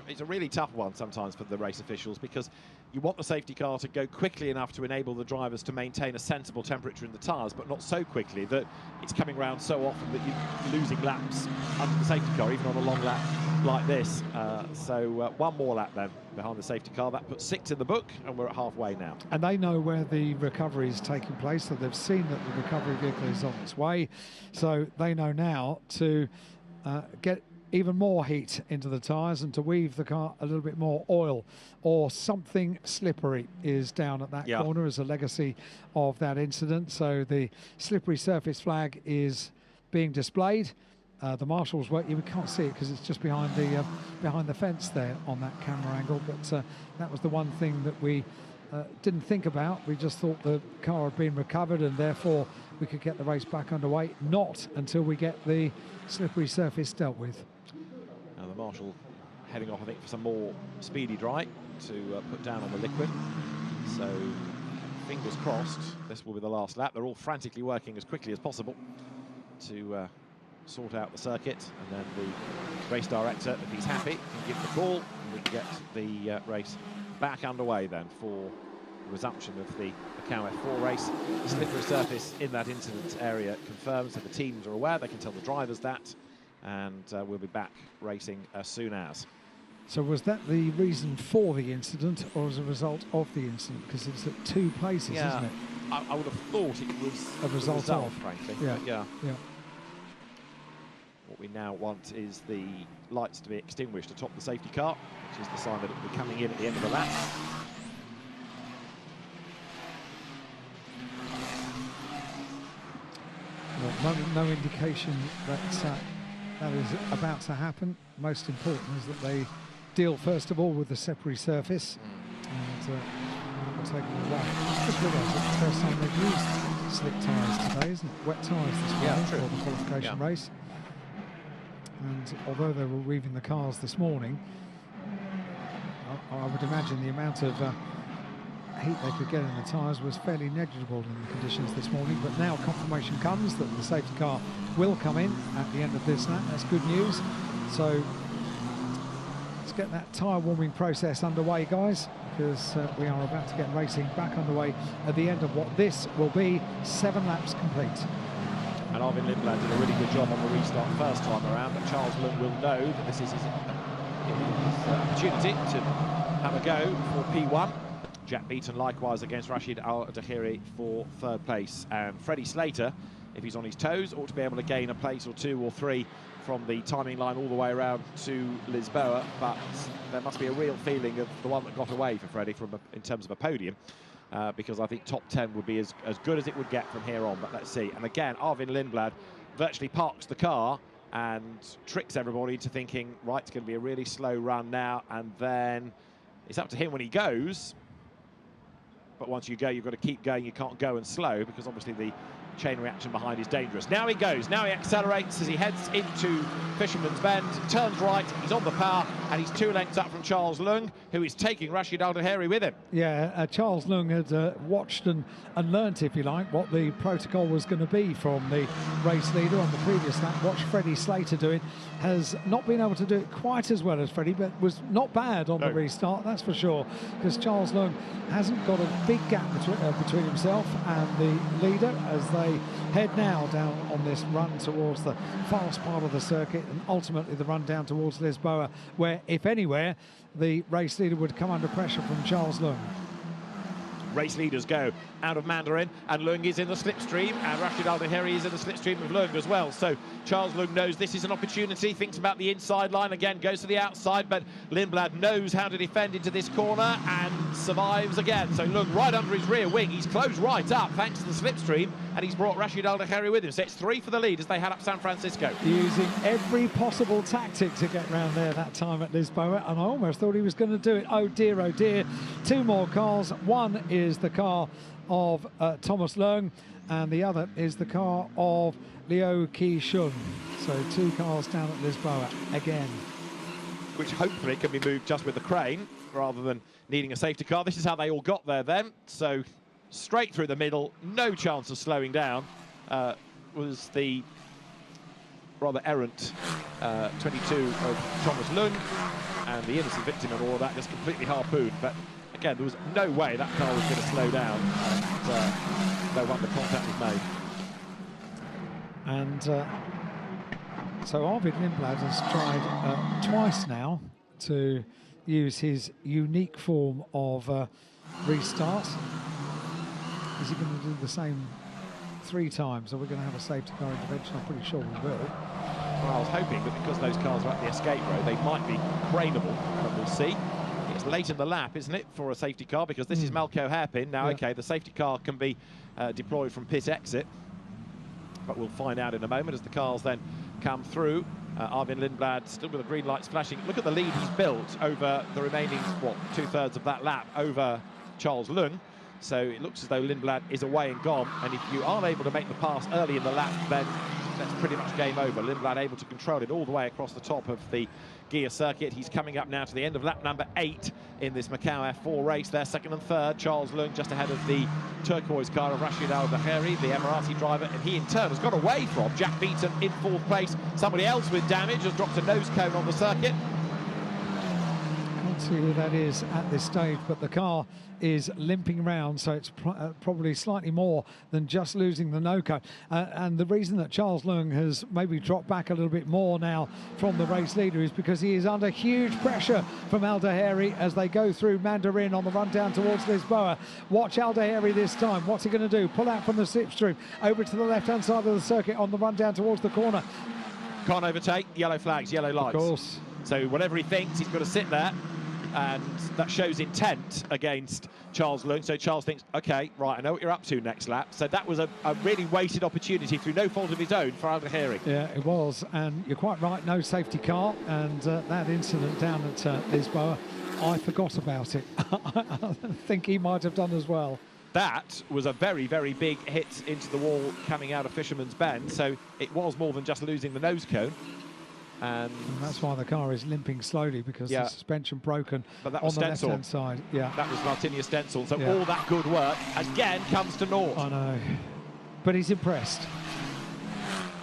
[SPEAKER 1] It's a really tough one sometimes for the race officials, because you want the safety car to go quickly enough to enable the drivers to maintain a sensible temperature in the tyres, but not so quickly that it's coming round so often that you're losing laps under the safety car, even on a long lap like this. One more lap then behind the safety car. That puts 6 in the book, and we're at halfway now. And
[SPEAKER 2] they know where the recovery is taking place, so they've seen that the recovery vehicle is on its way. So they know now to get even more heat into the tyres and to weave the car a little bit more oil, or something slippery is down at that corner as a legacy of that incident. So the slippery surface flag is being displayed. The marshals work, we can't see it because it's just behind the fence there on that camera angle, but that was the one thing that we didn't think about. We just thought the car had been recovered and therefore we could get the race back underway. Not until we get the slippery surface dealt with.
[SPEAKER 1] Now the marshal heading off, I think, for some more speedy dry to put down on the liquid. So fingers crossed this will be the last lap. They're all frantically working as quickly as possible to sort out the circuit, and then the race director, if he's happy, can give the call, and we can get the race back underway then for the resumption of the Macau F4 race. The slippery surface in that incident area confirmed, so the teams are aware, they can tell the drivers that, and we'll be back racing as soon as.
[SPEAKER 2] So was that the reason for the incident, or as a result of the incident? Because it's at 2 places, isn't it?
[SPEAKER 1] I would have thought it was
[SPEAKER 2] a result of,
[SPEAKER 1] frankly.
[SPEAKER 2] Yeah.
[SPEAKER 1] What we now want is the lights to be extinguished atop the safety car, which is the sign that it will be coming in at the end of the lap.
[SPEAKER 2] Well, no indication that that is about to happen. Most important is that they deal first of all with the slippery surface and take it away. Just realised it's the first time they've used slick tyres today, isn't it? Wet tyres this morning for the qualification race. And although they were weaving the cars this morning, I would imagine the amount of heat they could get in the tyres was fairly negligible in the conditions this morning. But now confirmation comes that the safety car will come in at the end of this lap. That's good news. So let's get that tyre warming process underway, guys, because we are about to get racing back underway at the end of what this will be 7 laps complete.
[SPEAKER 1] And Arvin Lindblad did a really good job on the restart first time around, but Charles Lund will know that this is his opportunity to have a go for P1. Jack Beaton likewise against Rashid Al-Dakhiri for 3rd place. And Freddie Slater, if he's on his toes, ought to be able to gain a place or 2 or 3 from the timing line all the way around to Lisboa, but there must be a real feeling of the one that got away for Freddie in terms of a podium. Because I think top 10 would be as good as it would get from here on, but let's see. And again, Arvin Lindblad virtually parks the car and tricks everybody into thinking, right, it's going to be a really slow run now, and then it's up to him when he goes. But once you go, you've got to keep going. You can't go and slow, because obviously the chain reaction behind is dangerous. Now he goes, now he accelerates as he heads into Fisherman's Bend, turns right, he's on the power, and he's 2 lengths up from Charles Leung, who is taking Rashid Al Daheri with him.
[SPEAKER 2] Yeah, Charles Leung had watched and learnt, if you like, what the protocol was going to be from the race leader on the previous lap. Watched Freddie Slater do it. Has not been able to do it quite as well as Freddie, but was not bad on the restart, that's for sure, because Charles Leung hasn't got a big gap between himself and the leader as they head now down on this run towards the fast part of the circuit, and ultimately the run down towards Lisboa, where, if anywhere, the race leader would come under pressure from Charles Leung.
[SPEAKER 1] Race leaders go out of Mandarin, and Leung is in the slipstream, and Rashid Al Daheri is in the slipstream of Leung as well. So Charles Leung knows this is an opportunity, thinks about the inside line again, goes to the outside, but Lindblad knows how to defend into this corner and survives again. So Leung right under his rear wing, he's closed right up thanks to the slipstream, and he's brought Rashid Al Daheri with him. So it's 3 for the lead as they head up San Francisco.
[SPEAKER 2] Using every possible tactic to get round there that time at Lisboa, and I almost thought he was going to do it. Oh dear, 2 more cars. One is the car of Thomas Leung, and the other is the car of Liu Qi-shun. So 2 cars down at Lisboa again,
[SPEAKER 1] which hopefully can be moved just with the crane rather than needing a safety car. This is how they all got there then. So straight through the middle, no chance of slowing down, was the rather errant 22 of Thomas Leung, and the innocent victim and all of that just completely harpooned. But again, there was no way that car was going to slow down, and no wonder contact was made.
[SPEAKER 2] And so Arvid Lindblad has tried twice now to use his unique form of restart. Is he going to do the same 3 times? Are we going to have a safety car intervention? I'm pretty sure we will.
[SPEAKER 1] Well, I was hoping that because those cars are at the escape road, they might be craneable, but we'll see. It's late in the lap, isn't it, for a safety car, because this is Malco hairpin. Now, okay, the safety car can be deployed from pit exit, but we'll find out in a moment as the cars then come through. Arvid Lindblad still with the green lights flashing. Look at the lead he's built over the remaining, what, 2/3 of that lap over Charles Leung. So it looks as though Lindblad is away and gone, and if you aren't able to make the pass early in the lap, then that's pretty much game over. Lindblad able to control it all the way across the top of the Guia circuit. He's coming up now to the end of lap number 8 in this Macau F4 race. They're 2nd and 3rd. Charles Leung just ahead of the turquoise car of Rashid Al Daheri, the Emirati driver, and he in turn has got away from Jack Beaton in 4th place. Somebody else with damage has dropped a nose cone on the circuit.
[SPEAKER 2] Can't see who that is at this stage, but the car is limping around, so it's probably slightly more than just losing the no cone. And the reason that Charles Leung has maybe dropped back a little bit more now from the race leader is because he is under huge pressure from Al Daheri as they go through Mandarin on the run down towards Lisboa. Watch Al Daheri this time. What's he going to do? Pull out from the slipstream over to the left-hand side of the circuit on the run down towards the corner.
[SPEAKER 1] Can't overtake. Yellow flags, yellow lights.
[SPEAKER 2] Of course.
[SPEAKER 1] So whatever he thinks, he's got to sit there, and that shows intent against Charles Leung. So Charles thinks, okay, right, I know what you're up to next lap. So that was a really wasted opportunity through no fault of his own for Al Daheri.
[SPEAKER 2] Yeah, it was, and you're quite right, no safety car, and that incident down at Lisboa, I forgot about it. I think he might have done as well.
[SPEAKER 1] That was a very, very big hit into the wall coming out of Fisherman's Bend, so it was more than just losing the nose cone. And
[SPEAKER 2] that's why the car is limping slowly, because the suspension broken on the left-hand side. Yeah,
[SPEAKER 1] that was Martinius Stenzel. So all that good work again comes to naught.
[SPEAKER 2] I know, but he's impressed.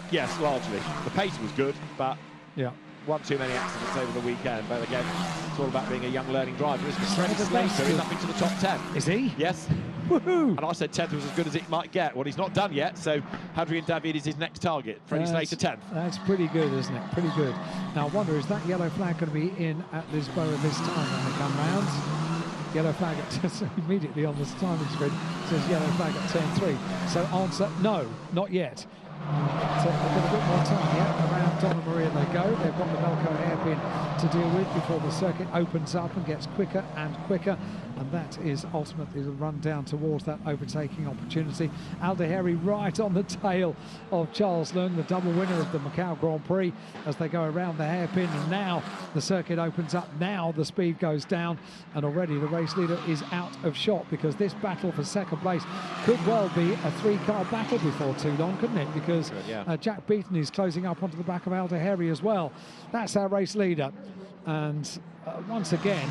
[SPEAKER 1] Yes, largely. The pace was good, but
[SPEAKER 2] yeah,
[SPEAKER 1] one too many accidents over the weekend. But again, it's all about being a young learning driver, isn't it? Freddie Slater is up into the top 10.
[SPEAKER 2] Is he?
[SPEAKER 1] Yes.
[SPEAKER 2] Woohoo!
[SPEAKER 1] And I said 10th was as good as it might get. Well, he's not done yet, so Hadrian David is his next target. Freddie Slater 10th.
[SPEAKER 2] That's pretty good, isn't it? Pretty good. Now, I wonder, is that yellow flag going to be in at Lisboa this time when they come round? Yellow flag at immediately on the timing screen says yellow flag at turn 3. So answer, no, not yet. So they've got a bit more time, yeah. Around Donna Maria they go. They've got the Melco hairpin to deal with before the circuit opens up and gets quicker and quicker. And that is ultimately the run down towards that overtaking opportunity. Aldeheri right on the tail of Charles Leung, the double winner of the Macau Grand Prix, as they go around the hairpin. And now the circuit opens up. Now the speed goes down. And already the race leader is out of shot, because this battle for second place could well be a three-car battle before too long, couldn't it? Because Jack Beaton is closing up onto the back of Aldeheri as well. That's our race leader. And once again,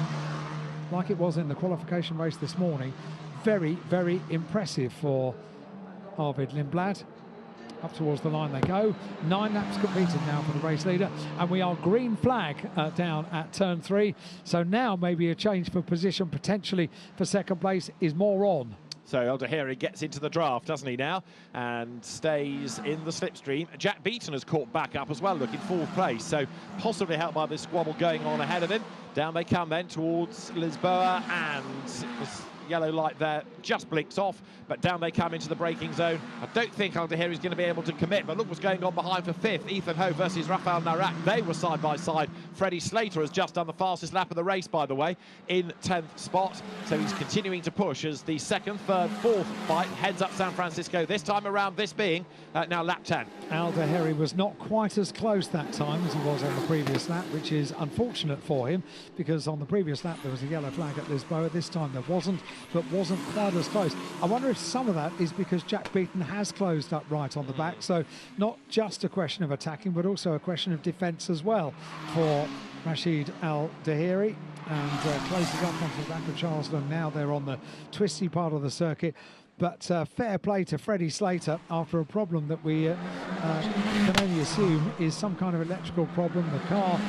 [SPEAKER 2] like it was in the qualification race this morning, very, very impressive for Arvid Lindblad. Up towards the line they go. 9 laps completed now for the race leader, and we are green flag down at turn 3. So now maybe a change for position potentially for second place is more on.
[SPEAKER 1] So Aldeheri gets into the draft, doesn't he now, and stays in the slipstream. Jack Beaton has caught back up as well, looking 4th place, so possibly helped by this squabble going on ahead of him. Down they come then towards Lisboa, and this yellow light there just blinks off, but down they come into the braking zone. I don't think Aldeheri is going to be able to commit, but look what's going on behind for 5th. Ethan Ho versus Rafael Narak. They were side by side. Freddie Slater has just done the fastest lap of the race, by the way, in 10th spot. So he's continuing to push as the 2nd, 3rd, 4th fight heads up San Francisco. This time around, this being now lap 10.
[SPEAKER 2] Aldeheri was not quite as close that time as he was on the previous lap, which is unfortunate for him, because on the previous lap there was a yellow flag at Lisboa. This time there wasn't, but wasn't quite as close. I wonder if some of that is because Jack Beaton has closed up right on the back, so not just a question of attacking, but also a question of defence as well for Rashid Aldeheri, and closes up onto the back of Charles Leung. Now they're on the twisty part of the circuit. But fair play to Freddie Slater after a problem that we can only assume is some kind of electrical problem. The car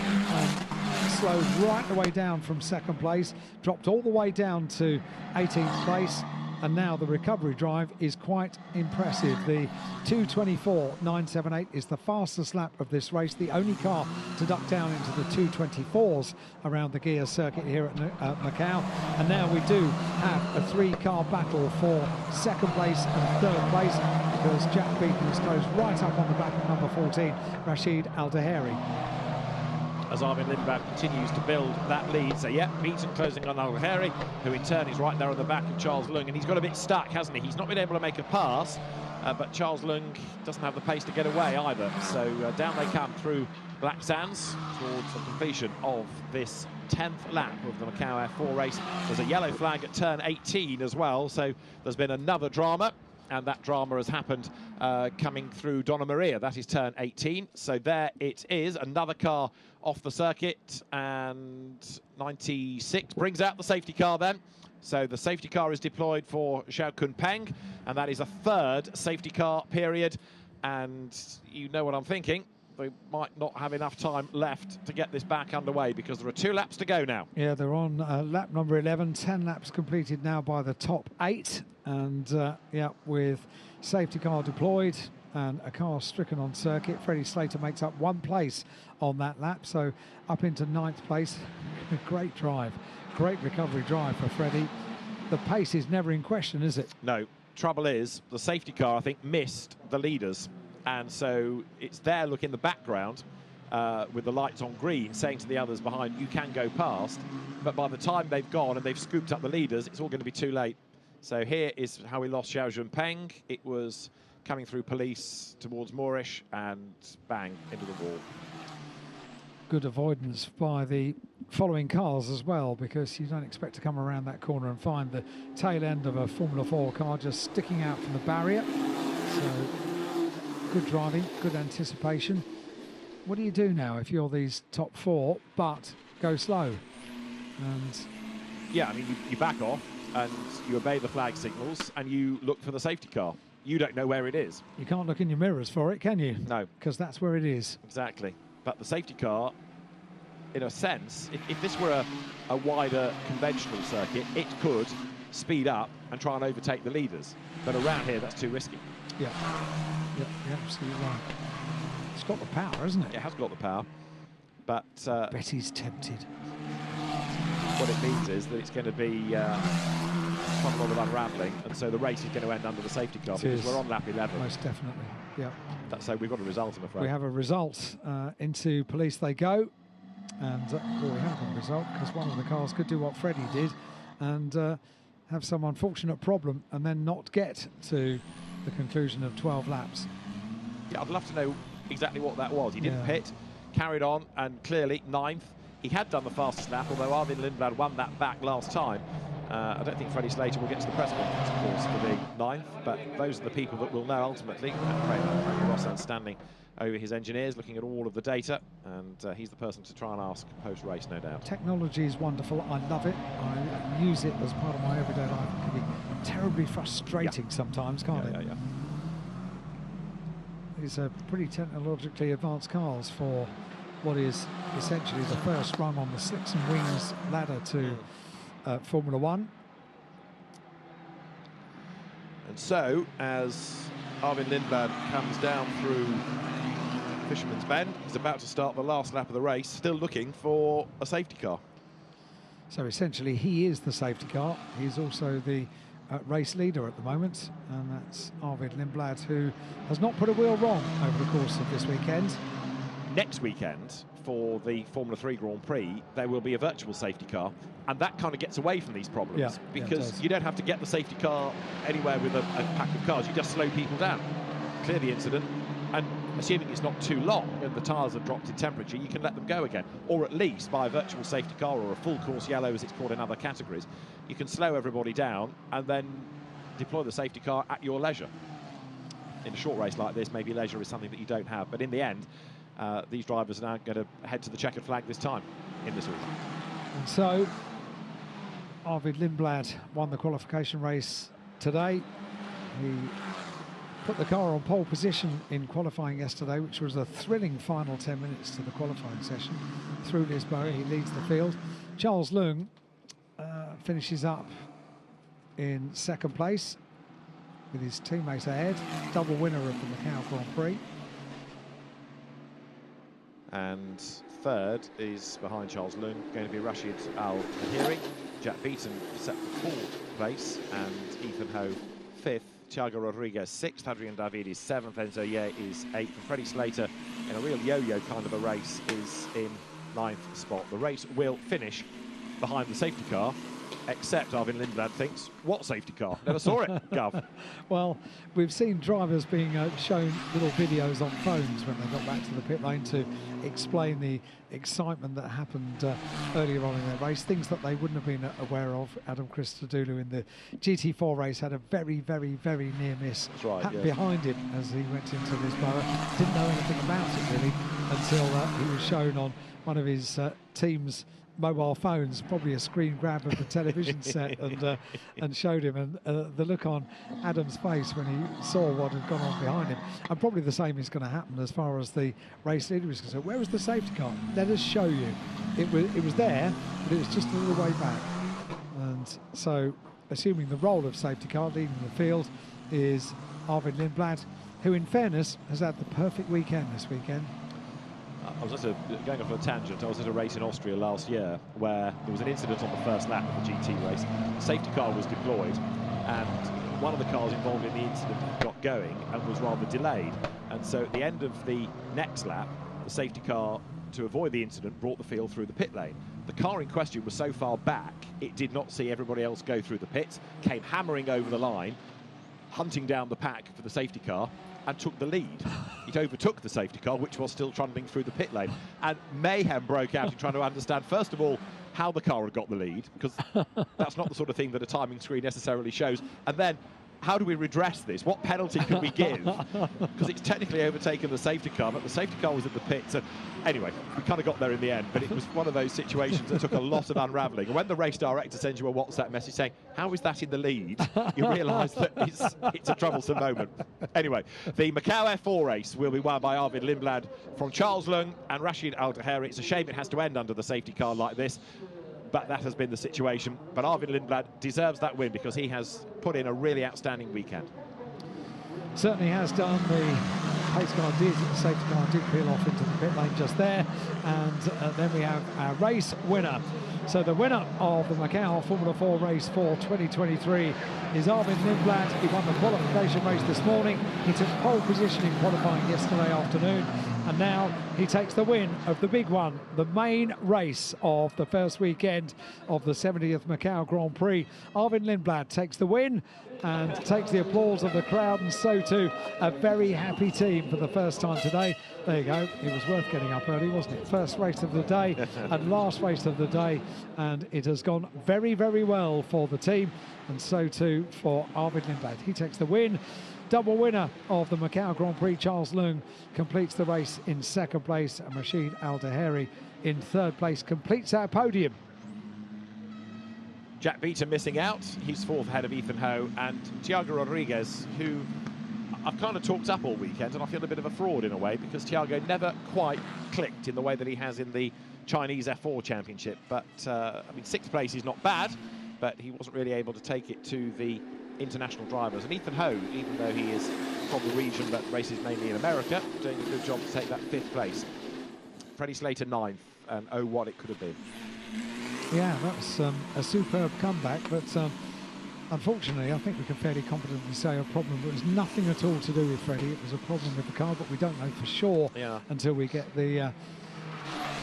[SPEAKER 2] slowed right the way down from 2nd place, dropped all the way down to 18th place, and now the recovery drive is quite impressive. The 2:24.978 is the fastest lap of this race, the only car to duck down into the 2:24s around the Guia circuit here at Macau. And now we do have a 3-car battle for 2nd place and 3rd place, because Jack Beaton is closed right up on the back of number 14, Rashid Aldeheri.
[SPEAKER 1] As Arvid Lindblad continues to build that lead. So, yeah, Beaton closing on Aldeheri, who in turn is right there on the back of Charles Leung. And he's got a bit stuck, hasn't he? He's not been able to make a pass, but Charles Leung doesn't have the pace to get away either. So down they come through Black Sands towards the completion of this 10th lap of the Macau F4 race. There's a yellow flag at turn 18 as well. So there's been another drama. And that drama has happened coming through Donna Maria. That is turn 18. So there it is, another car off the circuit, and 96 brings out the safety car then. So the safety car is deployed for Xiao Kun Peng, and that is a 3rd safety car period. And you know what I'm thinking. They might not have enough time left to get this back underway, because there are 2 laps to go now.
[SPEAKER 2] Yeah, they're on lap number 11. 10 laps completed now by the top 8. And yeah, with safety car deployed and a car stricken on circuit, Freddie Slater makes up 1 place on that lap, so up into 9th place. Great drive, great recovery drive for Freddie. The pace is never in question, is it?
[SPEAKER 1] No. Trouble is, the safety car, I think, missed the leaders. And so it's there, look in the background, with the lights on green, saying to the others behind, you can go past. But by the time they've gone and they've scooped up the leaders, it's all going to be too late. So here is how we lost Xiao Junpeng. It was coming through police towards Moorish, and bang, into the wall.
[SPEAKER 2] Good avoidance by the following cars as well, because you don't expect to come around that corner and find the tail end of a Formula 4 car just sticking out from the barrier. So good driving, good anticipation. What do you do now if you're these top 4 but go slow? And
[SPEAKER 1] yeah, I mean, you back off and you obey the flag signals and you look for the safety car. You don't know where it is.
[SPEAKER 2] You can't look in your mirrors for it, can you?
[SPEAKER 1] No.
[SPEAKER 2] Because that's where it is.
[SPEAKER 1] Exactly. But the safety car, in a sense, if this were a wider conventional circuit, it could speed up and try and overtake the leaders. But around here, that's too risky.
[SPEAKER 2] Yeah. Yeah, you're absolutely right. It's got the power, hasn't it?
[SPEAKER 1] It has got the power. But
[SPEAKER 2] Betty's tempted.
[SPEAKER 1] What it means is that it's going to be quite a lot of unravelling, and so the race is going to end under the safety car because we're on lap 11.
[SPEAKER 2] Most definitely, yeah.
[SPEAKER 1] So we've got a result, I'm afraid.
[SPEAKER 2] We have a result. Into police they go, and well, we have a result because one of the cars could do what Freddie did and have some unfortunate problem and then not get to the conclusion of 12 laps.
[SPEAKER 1] Yeah, I'd love to know exactly what that was. He didn't pit, carried on, and clearly 9th. He had done the fastest lap, although Arvin Lindblad won that back last time. I don't think Freddie Slater will get to the press conference, of course, for being 9th, but those are the people that will know ultimately. And Rossan standing over his engineers, looking at all of the data, and he's the person to try and ask post-race, no doubt.
[SPEAKER 2] Technology is wonderful. I love it. I use it as part of my everyday life. It can be terribly frustrating sometimes, can't it?
[SPEAKER 1] Yeah.
[SPEAKER 2] These are pretty technologically advanced cars for what is essentially the first rung on the Slicks and Wings ladder to Formula One.
[SPEAKER 1] And so, as Arvin Lindblad comes down through Fisherman's Bend, he's about to start the last lap of the race, still looking for a safety car.
[SPEAKER 2] So essentially he is the safety car. He's also the race leader at the moment, and that's Arvin Lindblad, who has not put a wheel wrong over the course of this weekend.
[SPEAKER 1] Next weekend, for the Formula 3 Grand Prix, there will be a virtual safety car, and that kind of gets away from these problems because you don't have to get the safety car anywhere with a pack of cars. You just slow people down, clear the incident, and assuming it's not too long and the tyres have dropped in temperature, you can let them go again. Or at least by a virtual safety car, or a full course yellow as it's called in other categories, you can slow everybody down and then deploy the safety car at your leisure. In a short race like this, maybe leisure is something that you don't have, but in the end, these drivers are now going to head to the checkered flag this time in this week.
[SPEAKER 2] And so, Arvin Lindblad won the qualification race today. He put the car on pole position in qualifying yesterday, which was a thrilling final 10 minutes to the qualifying session. Through Lisboa, he leads the field. Charles Leung finishes up in second place with his teammate ahead, double winner of the Macau Grand Prix.
[SPEAKER 1] And third is behind Charles Leung, going to be Rashid Al Mahiri. Jack Beaton set for 4th place, and Ethan Ho 5th. Thiago Rodriguez 6th, Adrian David is 7th, Enzo Ye is 8th, and Freddie Slater, in a real yo-yo kind of a race, is in 9th spot. The race will finish behind the safety car, except Arvin Lindblad thinks, what safety car? Never saw it, Gov.
[SPEAKER 2] Well, we've seen drivers being shown little videos on phones when they got back to the pit lane to explain the excitement that happened earlier on in their race, things that they wouldn't have been aware of. Adam Christodoulou in the GT4 race had a very, very, very near miss behind him as he went into Lisboa. Didn't know anything about it really until he was shown on one of his team's mobile phones, probably a screen grab of the television set, and showed him, and the look on Adam's face when he saw what had gone on behind him. And probably the same is going to happen as far as the race leader is concerned. Where was the safety car? Let us show you. It was there, but it was just a little way back. And so, assuming the role of safety car leading the field is Arvin Lindblad, who in fairness has had the perfect weekend this weekend.
[SPEAKER 1] I was going off on a tangent. I was at a race in Austria last year where there was an incident on the first lap of the GT race. The safety car was deployed, and one of the cars involved in the incident got going and was rather delayed. And so at the end of the next lap, the safety car, to avoid the incident, brought the field through the pit lane. The car in question was so far back, it did not see everybody else go through the pits, came hammering over the line, hunting down the pack for the safety car, and took the lead. It overtook the safety car, which was still trundling through the pit lane. And mayhem broke out in trying to understand, first of all, how the car had got the lead, because that's not the sort of thing that a timing screen necessarily shows. And then, how do we redress this? What penalty can we give? Because it's technically overtaken the safety car, but the safety car was at the pit. So anyway, we kind of got there in the end, but it was one of those situations that took a lot of unravelling. And when the race director sends you a WhatsApp message saying, how is that in the lead? You realise that it's a troublesome moment. Anyway, the Macau F4 race will be won by Arvin Lindblad from Charles Leung and Rashid Al Taheri. It's a shame it has to end under the safety car like this, but that has been the situation. But Arvin Lindblad deserves that win because he has put in a really outstanding weekend.
[SPEAKER 2] Certainly has done. The pace car did, the safety car did peel off into the pit lane just there. And then we have our race winner. So the winner of the Macau Formula 4 race for 2023 is Arvid Lindblad. He won the qualification race this morning. He took pole position in qualifying yesterday afternoon. And now he takes the win of the big one, the main race of the first weekend of the 70th Macau Grand Prix. Arvid Lindblad takes the win and takes the applause of the crowd, and so too a very happy team for the first time today. There you go, it was worth getting up early, wasn't it? First race of the day and last race of the day, and it has gone very, very well for the team, and so too for Arvid Lindblad. He takes the win. Double winner of the Macau Grand Prix, Charles Leung, completes the race in second place, and Rashid Al-Daheri in third place completes our podium.
[SPEAKER 1] Jack Beaton missing out. He's fourth ahead of Ethan Ho and Thiago Rodriguez, who I've kind of talked up all weekend, and I feel a bit of a fraud in a way, because Thiago never quite clicked in the way that he has in the Chinese F4 Championship. But, I mean, sixth place is not bad, but he wasn't really able to take it to the international drivers. And Ethan Ho, even though he is from the region but races mainly in America, doing a good job to take that fifth place. Freddie Slater ninth, and oh, what it could have been.
[SPEAKER 2] Yeah, that was a superb comeback, but unfortunately, I think we can fairly confidently say a problem. It was nothing at all to do with Freddie. It was a problem with the car, but we don't know for sure until we get the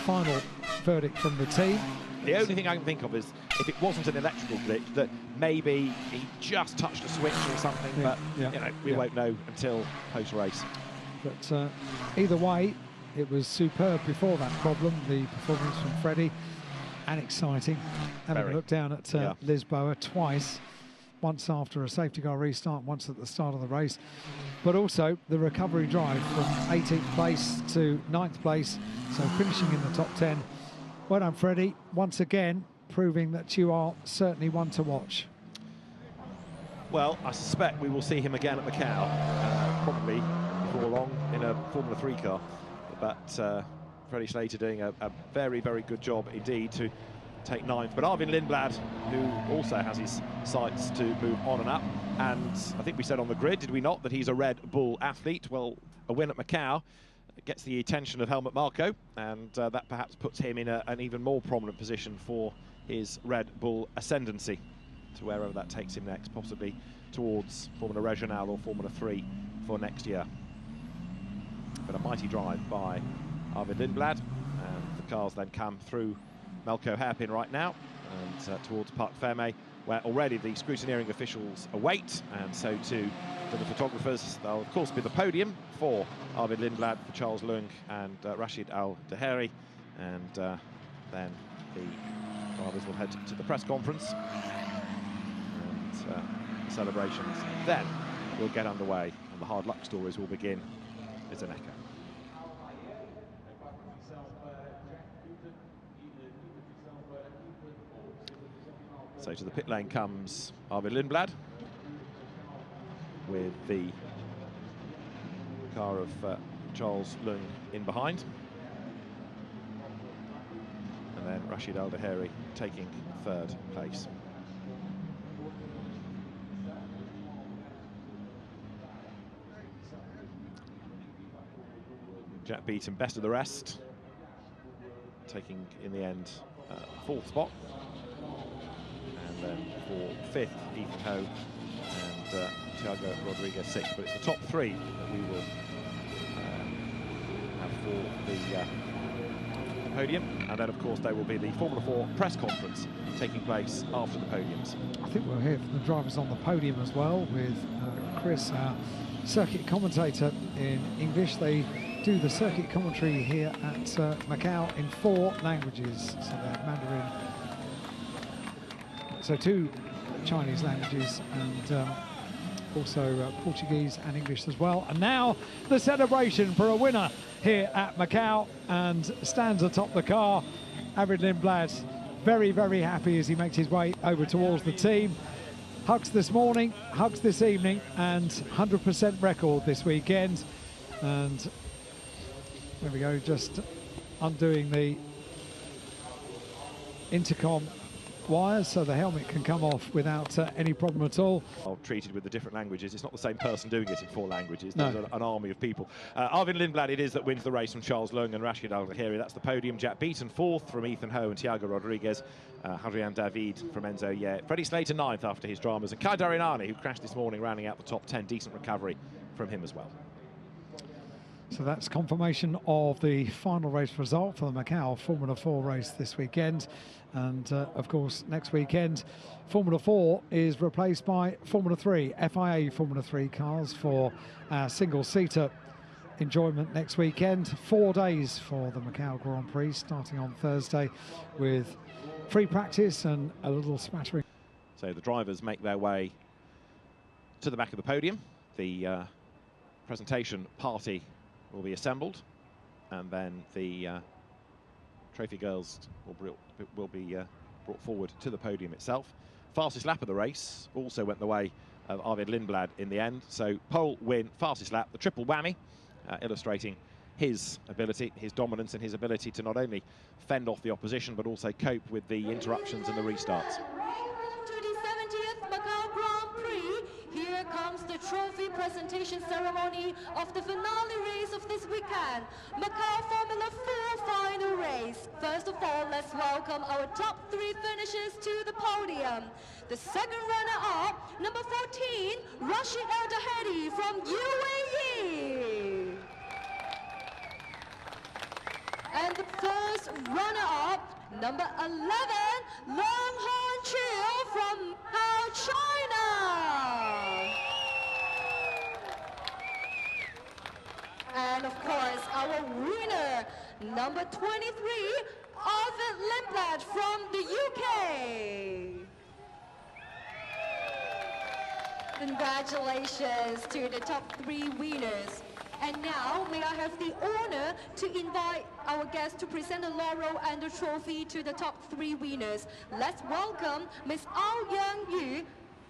[SPEAKER 2] final verdict from the team.
[SPEAKER 1] The only thing I can think of is if it wasn't an electrical glitch, that maybe he just touched a switch or something, but you know, we won't know until post-race.
[SPEAKER 2] But either way, it was superb before that problem, the performance from Freddie, and exciting. Having looked down at Lisboa twice, once after a safety car restart, once at the start of the race, but also the recovery drive from 18th place to 9th place, so finishing in the top 10. Well done, Freddie, once again proving that you are certainly one to watch.
[SPEAKER 1] Well, I suspect we will see him again at Macau, probably before long in a Formula 3 car, but Freddie Slater doing a very, very good job indeed to take ninth. But Arvid Lindblad, who also has his sights to move on and up, and I think we said on the grid, did we not, that he's a Red Bull athlete? Well, a win at Macau gets the attention of Helmut Marko, and that perhaps puts him in an even more prominent position for his Red Bull ascendancy to wherever that takes him next, possibly towards Formula Regional or Formula 3 for next year. But a mighty drive by Arvid Lindblad, and the cars then come through Melco hairpin right now and towards Parc Fermé, where already the scrutineering officials await, and so too for the photographers. There'll of course be the podium for Arvid Lindblad, for Charles Leung and Rashid Al-Daheri, and then the drivers will head to the press conference, and the celebrations then will get underway, and the hard luck stories will begin as an echo. So to the pit lane comes Arvid Lindblad with the car of Charles Leung in behind. And then Rashid Al-Daheri taking third place. Jack Beaton best of the rest, taking in the end fourth spot. And then for fifth, Ethan Ho and Thiago Rodriguez sixth. But it's the top three that we will have for the podium. And then, of course, there will be the Formula 4 press conference taking place after the podiums. I
[SPEAKER 2] think we'll hear from the drivers on the podium as well, with Chris, our circuit commentator in English. They do the circuit commentary here at Macau in 4 languages. So they have Mandarin, so 2 Chinese languages, and also Portuguese and English as well. And now the celebration for a winner here at Macau, and stands atop the car. Arvid Lindblad very, very happy as he makes his way over towards the team. Hugs this morning, hugs this evening, and 100% record this weekend. And there we go, just undoing the intercom wires, so the helmet can come off without any problem at all.
[SPEAKER 1] Treated with the different languages. It's not the same person doing it in 4 languages.
[SPEAKER 2] No.
[SPEAKER 1] There's an army of people. Arvin Lindblad it is that wins the race from Charles Leung and Rashid Al-Zahiri. That's the podium. Jack Beaton 4th from Ethan Ho and Thiago Rodriguez. Hadrian David from Enzo Ye. Freddie Slater 9th after his dramas. And Kai Darinani, who crashed this morning, rounding out the top 10. Decent recovery from him as well.
[SPEAKER 2] So that's confirmation of the final race result for the Macau Formula 4 race this weekend. And of course, next weekend, Formula 4 is replaced by Formula 3, FIA Formula 3 cars for single-seater enjoyment next weekend. 4 days for the Macau Grand Prix, starting on Thursday with free practice and a little smattering.
[SPEAKER 1] So the drivers make their way to the back of the podium. The presentation party will be assembled, and then the trophy girls will be brought forward to the podium itself. Fastest lap of the race also went the way of Arvid Lindblad in the end. So pole, win, fastest lap, the triple whammy, illustrating his ability, his dominance, and his ability to not only fend off the opposition but also cope with the interruptions and the restarts.
[SPEAKER 3] To the 70th Macau Grand Prix, here comes the trophy presentation ceremony of the finale race of this weekend, Macau Formula 4 final race. First of all, let's welcome our top 3 finishers to the podium. The second runner-up, number 14, Rashid Al-Dahedi from UAE. And the first runner-up, number 11, Long Han Chiu from Macau, China. And of course, our winner, number 23, Arvid Lindblad from the UK. Congratulations to the top 3 winners. And now, may I have the honor to invite our guests to present the laurel and the trophy to the top 3 winners. Let's welcome Ms. Ao Young Yu,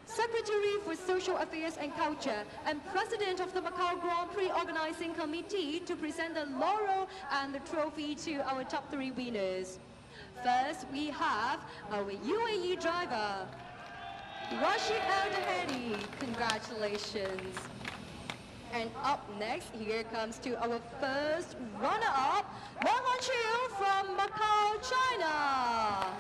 [SPEAKER 3] Secretary for Social Affairs and Culture and President of the Macau Grand Prix Organizing Committee, to present the laurel and the trophy to our top 3 winners. First, we have our UAE driver, Rashid Al-Dahedi. Congratulations. And up next, here comes to our first runner-up, Long Han Chiu from Macau, China.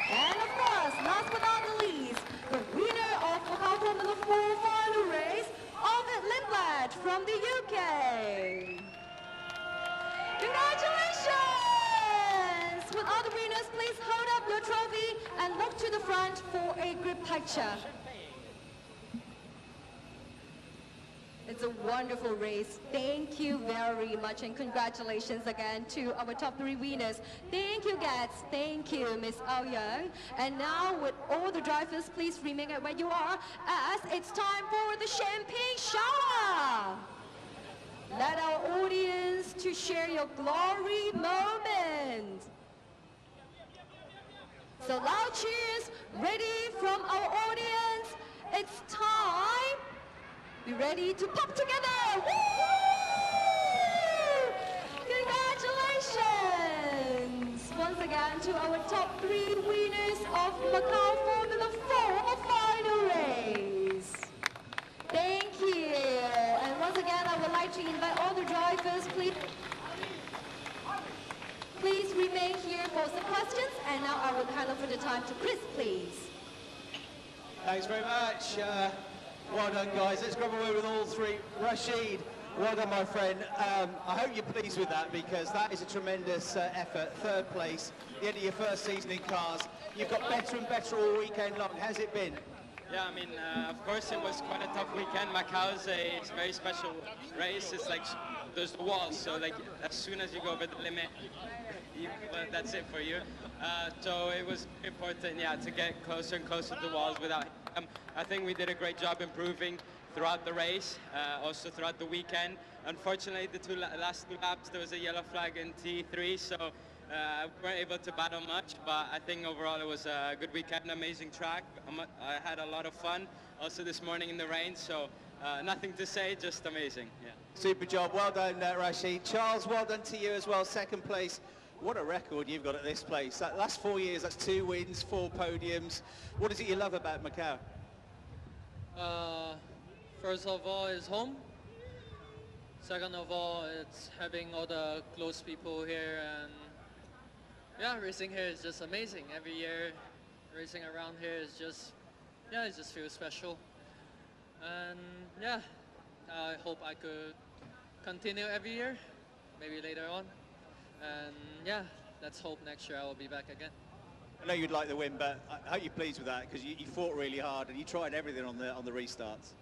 [SPEAKER 3] And of course, last but not the least, the winner of Macau Formula 4 final race, Arvid Lindblad from the UK. Congratulations! Will all the winners please hold up your trophy and look to the front for a group picture. It's a wonderful race. Thank you very much, and congratulations again to our top 3 winners. Thank you, guys. Thank you, Ms. Ao Young. And now, would all the drivers please remain at where you are, as it's time for the champagne shower. Let our audience to share your glory moment. So loud cheers, ready from our audience. It's time. Be ready to pop together! Woo! Congratulations! Once again to our top 3 winners of Macau Formula 4 final race. Thank you. And once again, I would like to invite all the drivers, please remain here for some questions. And now I will hand over the time to Chris, please.
[SPEAKER 4] Thanks very much. Well done, guys. Let's grab away with all 3. Rashid, well done, my friend. I hope you're pleased with that, because that is a tremendous effort. 3rd place, the end of your first season in cars. You've got better and better all weekend long. How's it been?
[SPEAKER 5] Yeah, I mean, of course it was quite a tough weekend. Macau is a very special race. It's like there's the walls, so like as soon as you go over the limit, that's it for you. So it was important, yeah, to get closer and closer to the walls without him. I think we did a great job improving throughout the race, also throughout the weekend. Unfortunately, the last 2 laps, there was a yellow flag in T3, so we weren't able to battle much, but I think overall it was a good weekend, amazing track. I had a lot of fun, also this morning in the rain, so nothing to say, just amazing. Yeah.
[SPEAKER 4] Super job. Well done, Rashid. Charles, well done to you as well. 2nd place What a record you've got at this place. That last 4 years, that's 2 wins, 4 podiums. What is it you love about Macau?
[SPEAKER 6] First of all, it's home. Second of all, it's having all the close people here, and yeah, racing here is just amazing. Every year, racing around here is just, yeah, it just feels special. And yeah, I hope I could continue every year, maybe later on. And yeah, let's hope next year I will be back again.
[SPEAKER 4] I know you'd like the win, but I hope you're pleased with that, because you fought really hard and you tried everything on the restarts.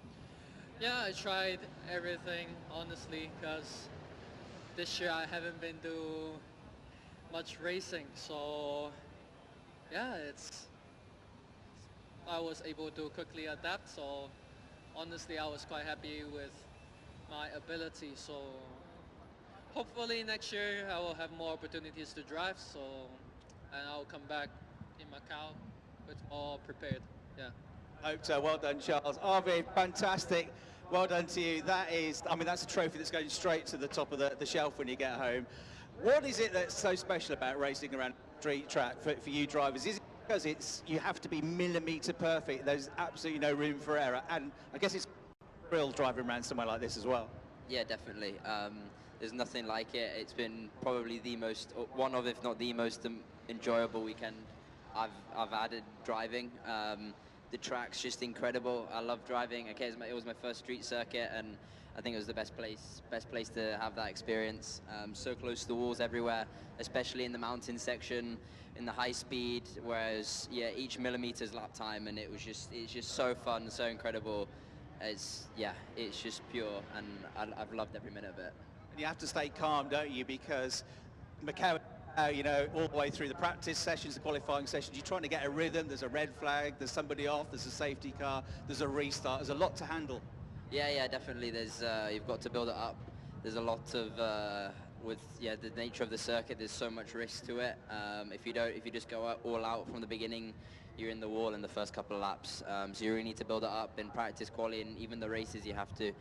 [SPEAKER 6] Yeah, I tried everything, honestly, because this year I haven't been doing much racing, so yeah, I was able to quickly adapt, so honestly I was quite happy with my ability, so hopefully next year I will have more opportunities to drive, and I'll come back in Macau with more prepared. Yeah.
[SPEAKER 4] Hope so. Well done, Charles. Arvid, fantastic. Well done to you. That is, I mean, that's a trophy that's going straight to the top of the shelf when you get home. What is it that's so special about racing around a street track for you drivers? Is it because you have to be millimetre perfect? There's absolutely no room for error, and I guess it's a thrill driving around somewhere like this as well.
[SPEAKER 7] Yeah, definitely. There's nothing like it. It's been probably the most, one of, if not the most enjoyable weekend I've added driving. The track's just incredible. I love driving. Okay, it was my first street circuit, and I think it was the best place to have that experience. So close to the walls everywhere, especially in the mountain section, in the high speed. Whereas, yeah, each millimeter's lap time, and it's just so fun, so incredible. It's just pure, and I've loved every minute of it.
[SPEAKER 4] And you have to stay calm, don't you? Because Macau, you know, all the way through the practice sessions, the qualifying sessions, you're trying to get a rhythm. There's a red flag, there's somebody off, there's a safety car, there's a restart. There's a lot to handle.
[SPEAKER 7] Yeah, definitely. There's you've got to build it up. There's a lot of with the nature of the circuit. There's so much risk to it. If you just go all out from the beginning, you're in the wall in the first couple of laps. So you really need to build it up in practice, quali, and even the races you have to.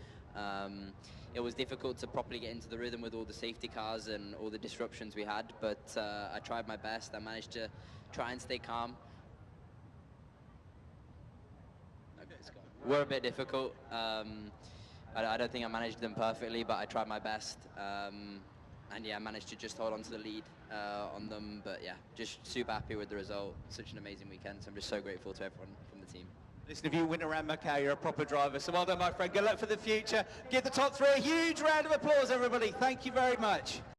[SPEAKER 7] It was difficult to properly get into the rhythm with all the safety cars and all the disruptions we had, but I tried my best. I managed to try and stay calm. Were a bit difficult. I don't think I managed them perfectly, but I tried my best. And yeah, I managed to just hold on to the lead on them. But yeah, just super happy with the result. Such an amazing weekend. So I'm just so grateful to everyone from the team.
[SPEAKER 4] Listen, if you win around Macau, you're a proper driver. So well done, my friend. Good luck for the future. Give the top three a huge round of applause, everybody. Thank you very much.